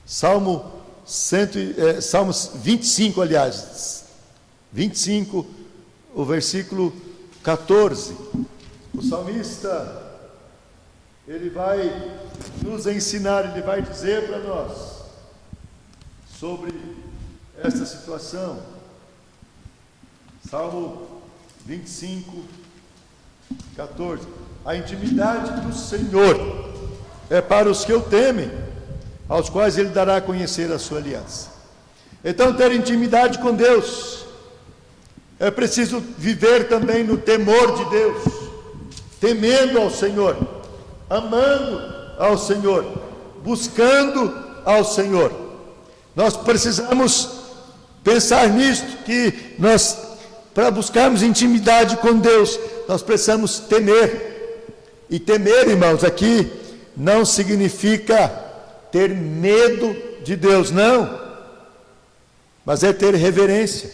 Salmo 25, aliás. 25, o versículo 14. O salmista, ele vai nos ensinar, ele vai dizer para nós sobre essa situação. Salmo 25, 14. A intimidade do Senhor é para os que o temem, aos quais Ele dará a conhecer a sua aliança. Então, ter intimidade com Deus, é preciso viver também no temor de Deus, temendo ao Senhor, amando ao Senhor, buscando ao Senhor. Nós precisamos pensar nisto, que nós, para buscarmos intimidade com Deus, nós precisamos temer. E temer, irmãos, aqui não significa ter medo de Deus, não. Mas é ter reverência,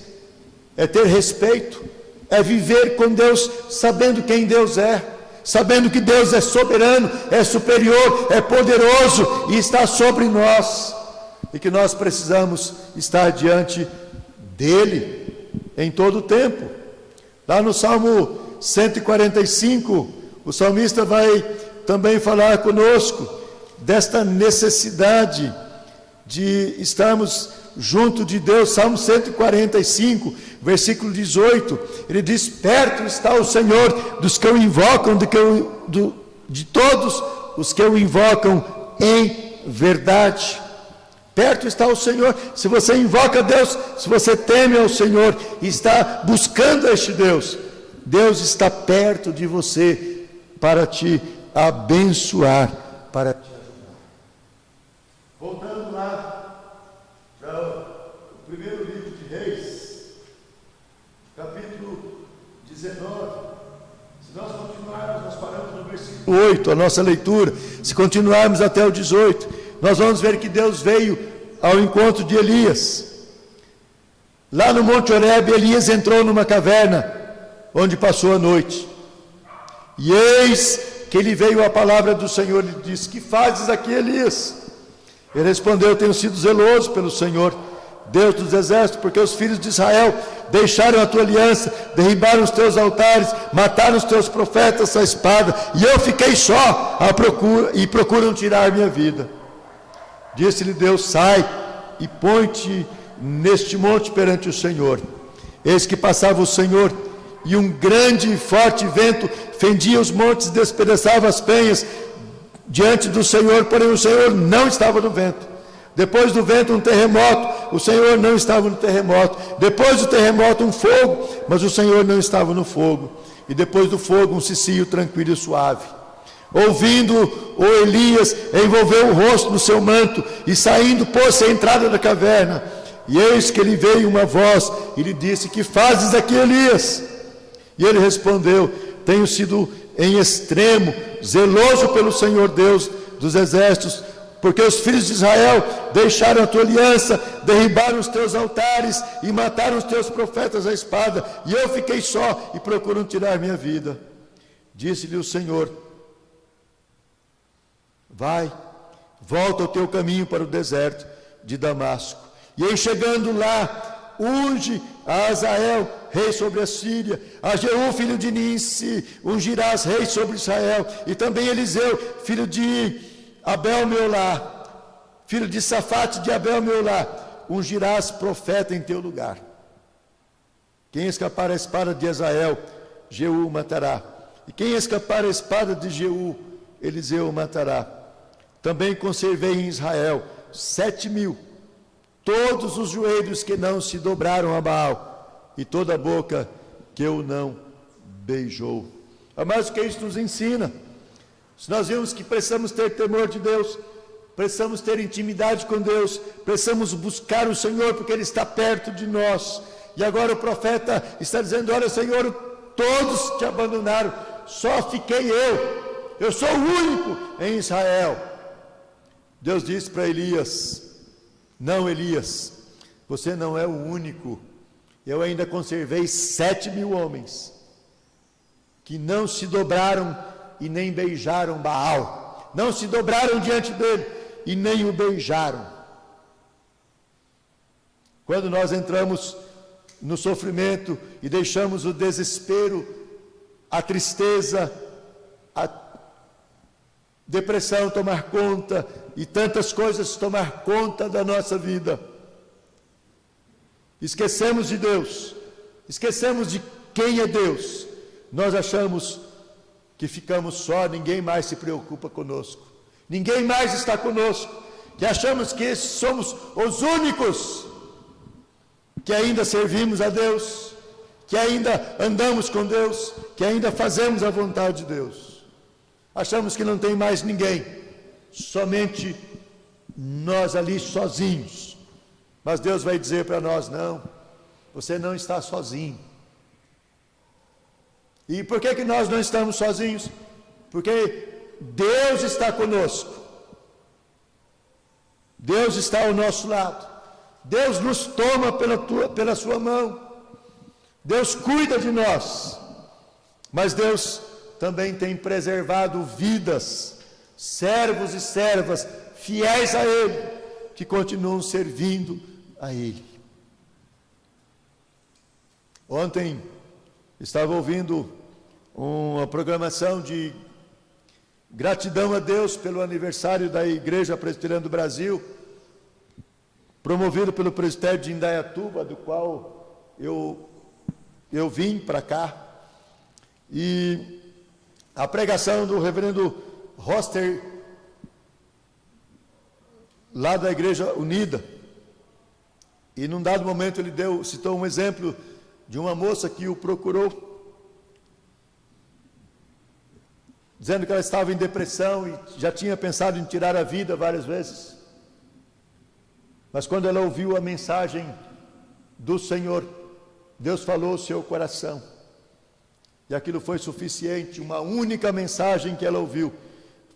é ter respeito, é viver com Deus sabendo quem Deus é, sabendo que Deus é soberano, é superior, é poderoso e está sobre nós, e que nós precisamos estar diante dele em todo o tempo. Lá no Salmo 145, o salmista vai também falar conosco desta necessidade de estarmos junto de Deus. Salmo 145, versículo 18, ele diz: perto está o Senhor dos que o invocam, de todos os que o invocam em verdade. Perto está o Senhor. Se você invoca Deus, se você teme ao Senhor e está buscando este Deus, Deus está perto de você para te abençoar, para te ajudar. Voltando lá para o primeiro livro de Reis, capítulo 19. Se nós continuarmos, nós paramos no versículo 8, a nossa leitura. Se continuarmos até o 18, nós vamos ver que Deus veio ao encontro de Elias. Lá no Monte Horebe, Elias entrou numa caverna, onde passou a noite. E eis que lhe veio a palavra do Senhor e disse: que fazes aqui, Elias? Ele respondeu: tenho sido zeloso pelo Senhor, Deus dos exércitos, porque os filhos de Israel deixaram a tua aliança, derribaram os teus altares, mataram os teus profetas à espada, e eu fiquei só à procura, e procuram tirar minha vida. Disse-lhe Deus: sai e põe-te neste monte perante o Senhor. Eis que passava o Senhor, e um grande e forte vento fendia os montes, despedaçava as penhas diante do Senhor, porém o Senhor não estava no vento. Depois do vento um terremoto, o Senhor não estava no terremoto. Depois do terremoto um fogo, mas o Senhor não estava no fogo. E depois do fogo um cicio tranquilo e suave. Ouvindo, o Elias envolveu o rosto no seu manto e saindo pôs-se à entrada da caverna. E eis que lhe veio uma voz e lhe disse: que fazes aqui, Elias? E ele respondeu: tenho sido em extremo zeloso pelo Senhor Deus dos exércitos, porque os filhos de Israel deixaram a tua aliança, derribaram os teus altares e mataram os teus profetas à espada, e eu fiquei só e procuram tirar minha vida. Disse-lhe o Senhor: vai, volta ao teu caminho para o deserto de Damasco, e em chegando lá, unge a Azael, rei sobre a Síria, a Jeú, filho de Ninsi, ungirás rei sobre Israel, e também Eliseu, filho de Abel-Meolá, filho de Safate de Abel-Meolá, ungirás profeta em teu lugar. Quem escapar a espada de Azael, Jeú o matará, e quem escapar a espada de Jeú, Eliseu o matará. Também conservei em Israel 7.000, todos os joelhos que não se dobraram a Baal, e toda a boca que o não beijou. Mas o que isso nos ensina? Se nós vimos que precisamos ter temor de Deus, precisamos ter intimidade com Deus, precisamos buscar o Senhor, porque Ele está perto de nós. E agora o profeta está dizendo: olha, Senhor, todos te abandonaram, só fiquei eu sou o único em Israel. Deus disse para Elias: não, Elias, você não é o único eu ainda conservei 7.000 homens, que não se dobraram e nem beijaram Baal, não se dobraram diante dele e nem o beijaram. Quando nós entramos no sofrimento e deixamos o desespero, a tristeza, a depressão tomar conta e tantas coisas tomar conta da nossa vida, esquecemos de Deus, esquecemos de quem é Deus, nós achamos que ficamos só, ninguém mais se preocupa conosco, ninguém mais está conosco, que achamos que somos os únicos que ainda servimos a Deus, que ainda andamos com Deus, que ainda fazemos a vontade de Deus. Achamos que não tem mais ninguém, somente nós ali sozinhos. Mas Deus vai dizer para nós: não, você não está sozinho. E por que nós não estamos sozinhos? Porque Deus está conosco. Deus está ao nosso lado. Deus nos toma pela sua mão. Deus cuida de nós. Mas Deus também tem preservado vidas, servos e servas fiéis a Ele, que continuam servindo a Ele. Ontem estava ouvindo uma programação de gratidão a Deus pelo aniversário da Igreja Presbiteriana do Brasil, promovido pelo presbitério de Indaiatuba, do qual eu vim para cá. E a pregação do reverendo Roster, lá da Igreja Unida, e num dado momento ele citou um exemplo de uma moça que o procurou, dizendo que ela estava em depressão e já tinha pensado em tirar a vida várias vezes. Mas quando ela ouviu a mensagem do Senhor, Deus falou ao seu coração, e aquilo foi suficiente. Uma única mensagem que ela ouviu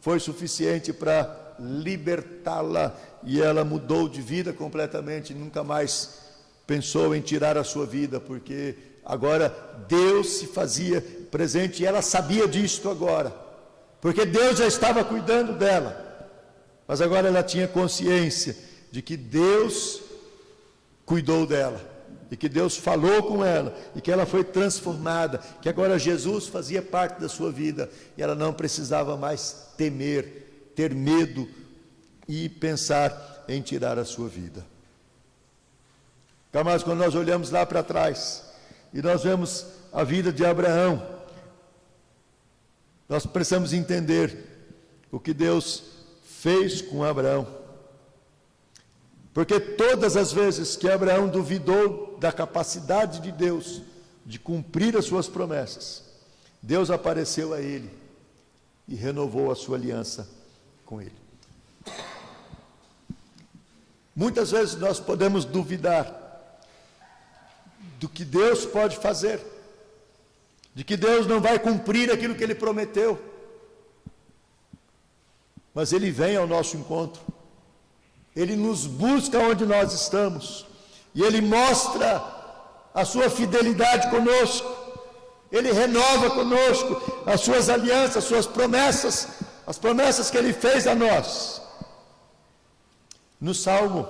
foi suficiente para libertá-la, e ela mudou de vida completamente, nunca mais pensou em tirar a sua vida, porque agora Deus se fazia presente, e ela sabia disto agora, porque Deus já estava cuidando dela, mas agora ela tinha consciência de que Deus cuidou dela, e que Deus falou com ela, e que ela foi transformada, que agora Jesus fazia parte da sua vida, e ela não precisava mais temer, ter medo e pensar em tirar a sua vida. Mas quando nós olhamos lá para trás, e nós vemos a vida de Abraão, nós precisamos entender o que Deus fez com Abraão. Porque todas as vezes que Abraão duvidou da capacidade de Deus de cumprir as suas promessas, Deus apareceu a ele e renovou a sua aliança com ele. Muitas vezes nós podemos duvidar do que Deus pode fazer, de que Deus não vai cumprir aquilo que Ele prometeu, mas Ele vem ao nosso encontro, Ele nos busca onde nós estamos, e Ele mostra a sua fidelidade conosco, Ele renova conosco as suas alianças, as suas promessas, as promessas que Ele fez a nós. No Salmo,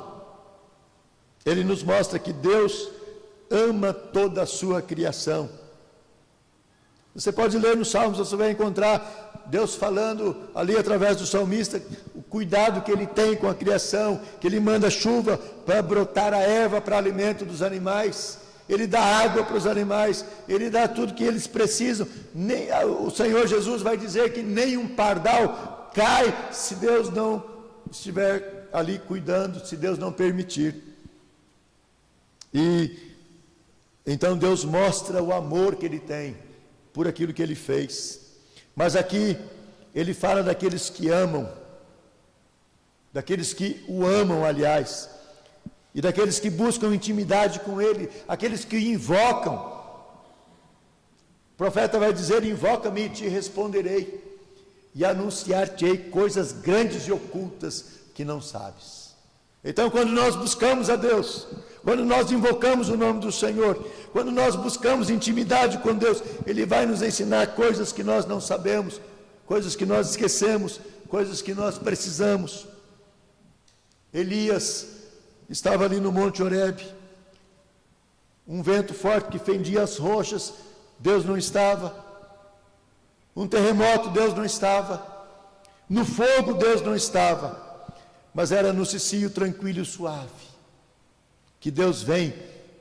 Ele nos mostra que Deus ama toda a sua criação. Você pode ler nos Salmos, você vai encontrar Deus falando ali através do salmista, o cuidado que Ele tem com a criação, que Ele manda chuva para brotar a erva para alimento dos animais, Ele dá água para os animais, Ele dá tudo que eles precisam. O Senhor Jesus vai dizer que nem um pardal cai se Deus não estiver ali cuidando, se Deus não permitir. E então Deus mostra o amor que Ele tem por aquilo que Ele fez. Mas aqui Ele fala daqueles que amam, daqueles que o amam, aliás, e daqueles que buscam intimidade com Ele, aqueles que invocam. O profeta vai dizer: invoca-me e te responderei, e anunciar-te-ei coisas grandes e ocultas que não sabes. Então, quando nós buscamos a Deus, Quando nós invocamos o nome do Senhor, quando nós buscamos intimidade com Deus, Ele vai nos ensinar coisas que nós não sabemos, coisas que nós esquecemos, coisas que nós precisamos. Elias estava ali no Monte Horebe, um vento forte que fendia as rochas, Deus não estava. Um terremoto, Deus não estava. No fogo, Deus não estava. Mas era no cicio tranquilo e suave que Deus vem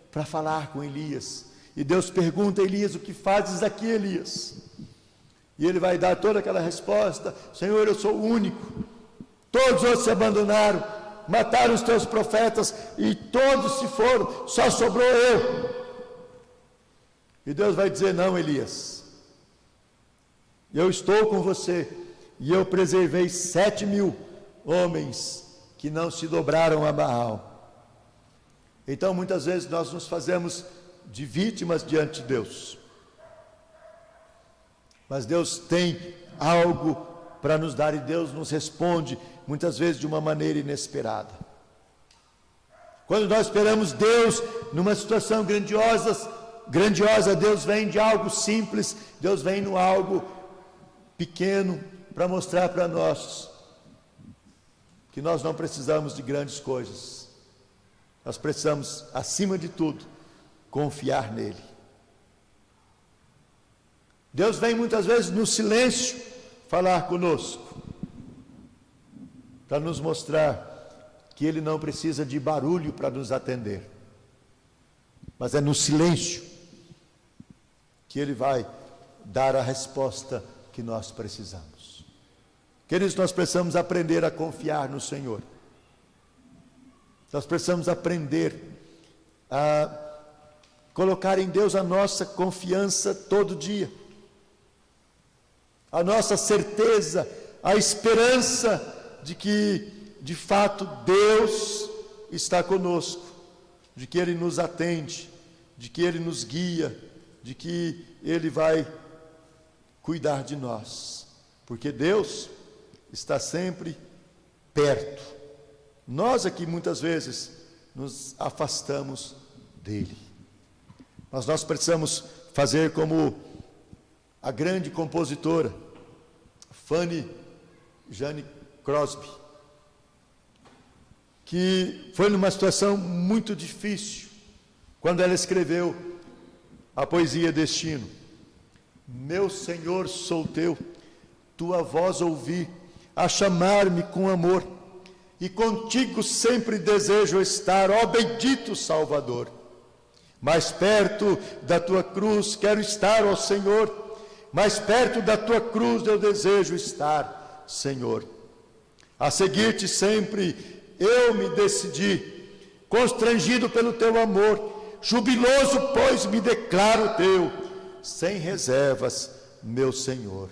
para falar com Elias. E Deus pergunta a Elias: o que fazes aqui, Elias? E ele vai dar toda aquela resposta: Senhor, eu sou o único. Todos os outros se abandonaram, mataram os teus profetas e todos se foram, só sobrou eu. E Deus vai dizer: não, Elias, eu estou com você e eu preservei 7.000 homens que não se dobraram a Baal. Então muitas vezes nós nos fazemos de vítimas diante de Deus, mas Deus tem algo para nos dar e Deus nos responde muitas vezes de uma maneira inesperada. Quando nós esperamos Deus numa situação grandiosa, Deus vem de algo simples, Deus vem no algo pequeno para mostrar para nós que nós não precisamos de grandes coisas. Nós precisamos, acima de tudo, confiar nele. Deus vem muitas vezes no silêncio falar conosco, para nos mostrar que ele não precisa de barulho para nos atender, mas é no silêncio que ele vai dar a resposta que nós precisamos. Queridos, nós precisamos aprender a confiar no Senhor. Nós precisamos aprender a colocar em Deus a nossa confiança todo dia, a nossa certeza, a esperança de que, de fato, Deus está conosco, de que Ele nos atende, de que Ele nos guia, de que Ele vai cuidar de nós, porque Deus está sempre perto. Nós aqui muitas vezes nos afastamos dele, mas nós precisamos fazer como a grande compositora Fanny Jane Crosby, que foi numa situação muito difícil quando ela escreveu a poesia Destino. Meu Senhor, sou teu, tua voz ouvi a chamar-me com amor, e contigo sempre desejo estar, ó bendito Salvador. Mais perto da tua cruz quero estar, ó Senhor, mais perto da tua cruz eu desejo estar, Senhor. A seguir-te sempre eu me decidi, constrangido pelo teu amor, jubiloso, pois me declaro teu, sem reservas, meu Senhor.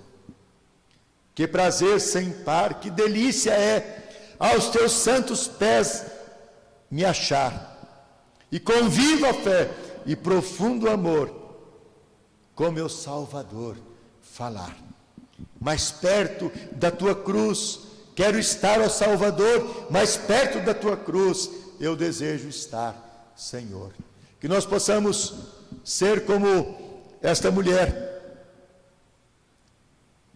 Que prazer sem par, que delícia é aos teus santos pés me achar, e com viva fé e profundo amor, com meu Salvador falar. Mais perto da tua cruz quero estar, ó Salvador, mais perto da tua cruz eu desejo estar, Senhor. Que nós possamos ser como esta mulher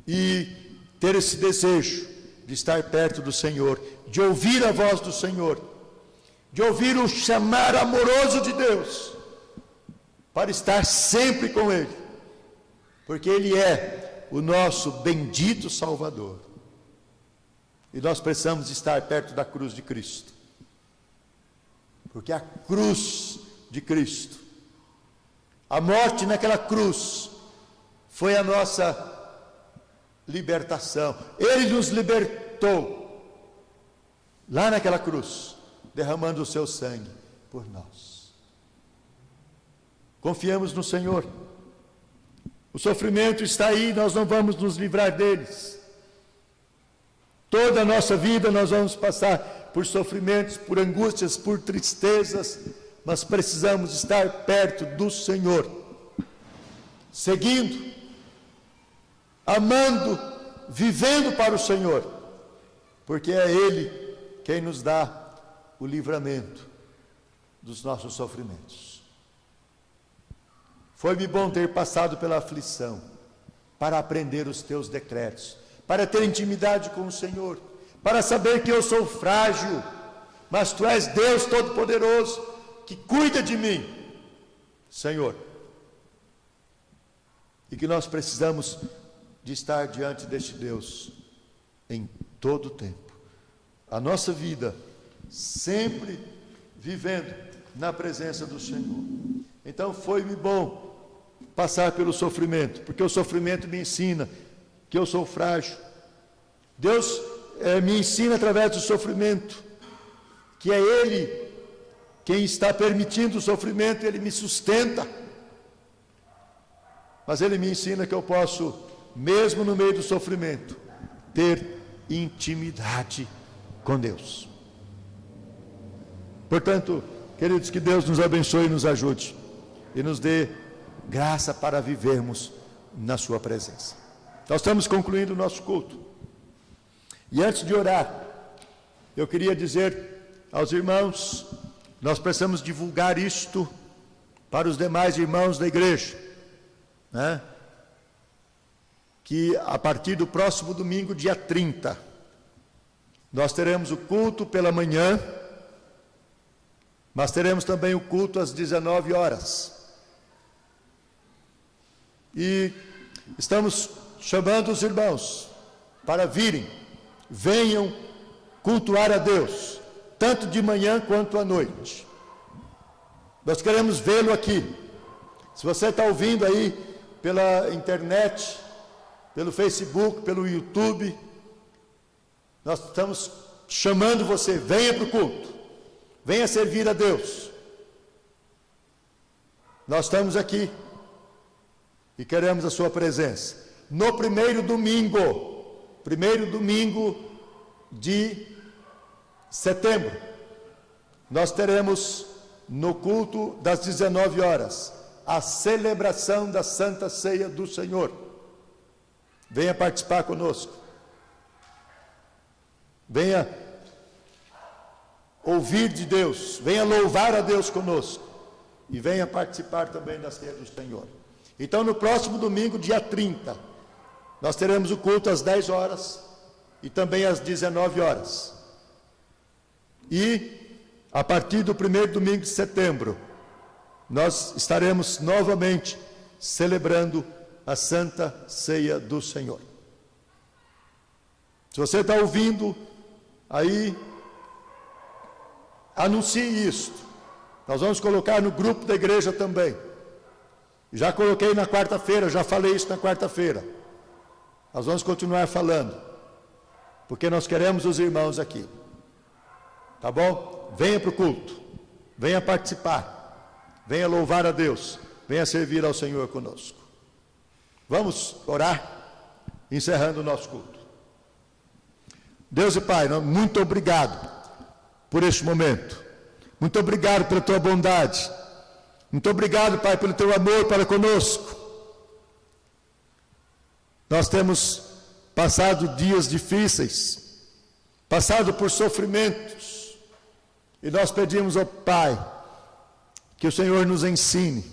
e ter esse desejo de estar perto do Senhor, de ouvir a voz do Senhor, de ouvir o chamar amoroso de Deus, para estar sempre com Ele, porque Ele é o nosso bendito Salvador, e nós precisamos estar perto da cruz de Cristo, porque a cruz de Cristo, a morte naquela cruz, foi a nossa libertação. Ele nos libertou lá naquela cruz, derramando o seu sangue por nós. Confiamos no Senhor. O sofrimento está aí, nós não vamos nos livrar deles. Toda a nossa vida nós vamos passar por sofrimentos, por angústias, por tristezas, mas precisamos estar perto do Senhor, seguindo, amando, vivendo para o Senhor, porque é Ele quem nos dá o livramento, dos nossos sofrimentos. Foi-me bom ter passado pela aflição, para aprender os teus decretos, para ter intimidade com o Senhor, para saber que eu sou frágil, mas tu és Deus Todo-Poderoso, que cuida de mim, Senhor. E que nós precisamos de estar diante deste Deus em todo o tempo. A nossa vida sempre vivendo na presença do Senhor. Então foi-me bom passar pelo sofrimento, porque o sofrimento me ensina que eu sou frágil. Deus me ensina através do sofrimento, que é Ele quem está permitindo o sofrimento, Ele me sustenta. Mas Ele me ensina que eu posso, mesmo no meio do sofrimento, ter intimidade com Deus. Portanto, queridos, que Deus nos abençoe e nos ajude, e nos dê graça para vivermos na sua presença. Nós estamos concluindo o nosso culto. E antes de orar, eu queria dizer aos irmãos, nós precisamos divulgar isto para os demais irmãos da igreja, né? Que a partir do próximo domingo, dia 30, nós teremos o culto pela manhã, mas teremos também o culto às 19 horas. E estamos chamando os irmãos para virem, venham cultuar a Deus, tanto de manhã quanto à noite. Nós queremos vê-lo aqui. Se você está ouvindo aí pela internet, pelo Facebook, pelo YouTube, nós estamos chamando você, venha para o culto, venha servir a Deus. Nós estamos aqui e queremos a sua presença. No primeiro domingo de setembro, nós teremos no culto das 19 horas, a celebração da Santa Ceia do Senhor. Venha participar conosco. Venha ouvir de Deus, venha louvar a Deus conosco e venha participar também da Ceia do Senhor. Então, no próximo domingo, dia 30, nós teremos o culto às 10 horas e também às 19 horas. E, a partir do primeiro domingo de setembro, nós estaremos novamente celebrando a Santa Ceia do Senhor. Se você está ouvindo aí, anuncie isto. Nós vamos colocar no grupo da igreja também. Já coloquei na quarta-feira, já falei isso na quarta-feira. Nós vamos continuar falando, porque nós queremos os irmãos aqui. Tá bom? Venha para o culto, venha participar, venha louvar a Deus, venha servir ao Senhor conosco. Vamos orar, encerrando o nosso culto. Deus e Pai, muito obrigado por este momento. Muito obrigado pela tua bondade. Muito obrigado, Pai, pelo teu amor para conosco. Nós temos passado dias difíceis, passado por sofrimentos, e nós pedimos ao Pai que o Senhor nos ensine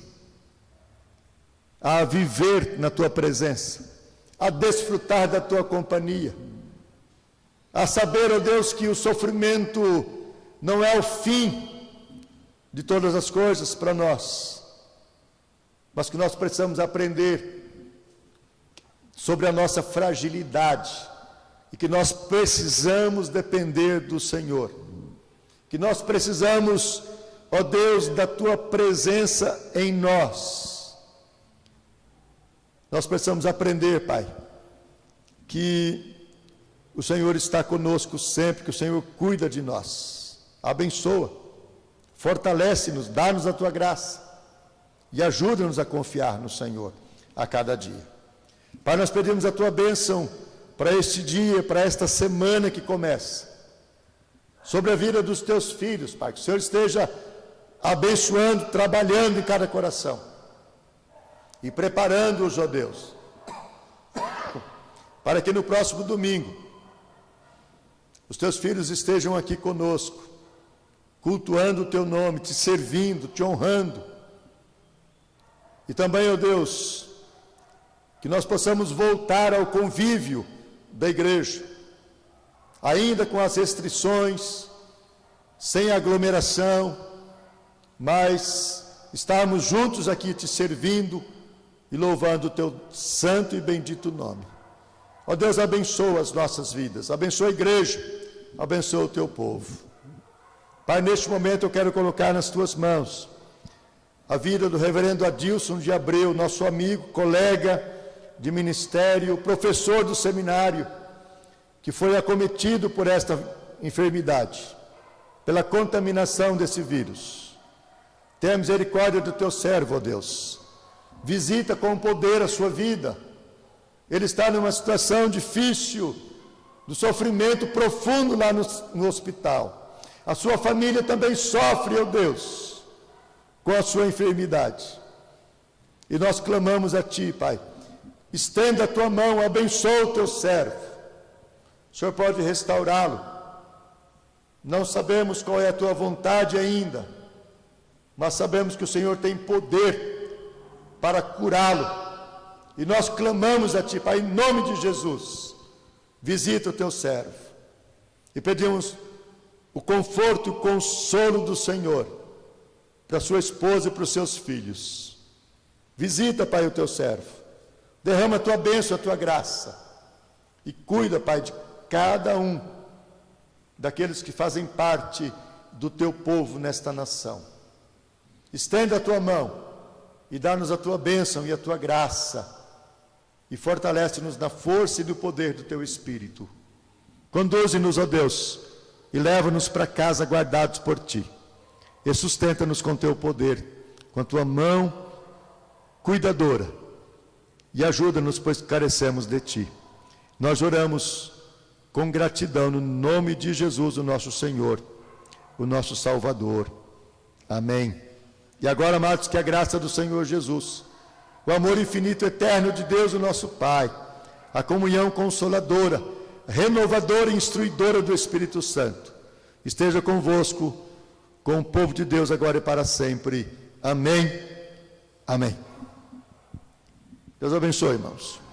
a viver na tua presença, a desfrutar da tua companhia, a saber, ó Deus, que o sofrimento não é o fim de todas as coisas para nós, mas que nós precisamos aprender sobre a nossa fragilidade e que nós precisamos depender do Senhor, que nós precisamos, ó Deus, da tua presença em nós. Nós precisamos aprender, Pai, que o Senhor está conosco sempre, que o Senhor cuida de nós, abençoa, fortalece-nos, dá-nos a tua graça e ajuda-nos a confiar no Senhor a cada dia. Pai, nós pedimos a tua bênção para este dia, para esta semana que começa, sobre a vida dos teus filhos, Pai, que o Senhor esteja abençoando, trabalhando em cada coração e preparando-os, ó Deus, para que no próximo domingo os teus filhos estejam aqui conosco, cultuando o teu nome, te servindo, te honrando. E também, ó Deus, que nós possamos voltar ao convívio da igreja, ainda com as restrições, sem aglomeração, mas estarmos juntos aqui te servindo e louvando o teu santo e bendito nome. Ó Deus, abençoa as nossas vidas, abençoa a igreja, abençoa o teu povo. Pai, neste momento eu quero colocar nas tuas mãos a vida do reverendo Adilson de Abreu, nosso amigo, colega de ministério, professor do seminário, que foi acometido por esta enfermidade, pela contaminação desse vírus. Tenha misericórdia do teu servo, ó Deus. Visita com poder a sua vida. Ele está numa situação difícil, do sofrimento profundo lá no hospital. A sua família também sofre, ó Deus, com a sua enfermidade. E nós clamamos a Ti, Pai. Estenda a Tua mão, abençoa o Teu servo. O Senhor pode restaurá-lo. Não sabemos qual é a Tua vontade ainda, mas sabemos que o Senhor tem poder para curá-lo. E nós clamamos a Ti, Pai, em nome de Jesus. Visita o Teu servo. E pedimos o conforto e o consolo do Senhor para sua esposa e para os seus filhos. Visita, Pai, o Teu servo. Derrama a Tua bênção, a Tua graça. E cuida, Pai, de cada um daqueles que fazem parte do Teu povo nesta nação. Estenda a Tua mão e dá-nos a Tua bênção e a Tua graça. E fortalece-nos na força e no poder do Teu Espírito. Conduze-nos, ó Deus, e leva-nos para casa guardados por Ti. E sustenta-nos com Teu poder, com a Tua mão cuidadora. E ajuda-nos, pois carecemos de Ti. Nós oramos com gratidão no nome de Jesus, o nosso Senhor, o nosso Salvador. Amém. E agora, amados, que a graça do Senhor Jesus, o amor infinito e eterno de Deus, o nosso Pai, a comunhão consoladora, renovadora e instruidora do Espírito Santo, esteja convosco, com o povo de Deus agora e para sempre. Amém. Amém. Deus abençoe, irmãos.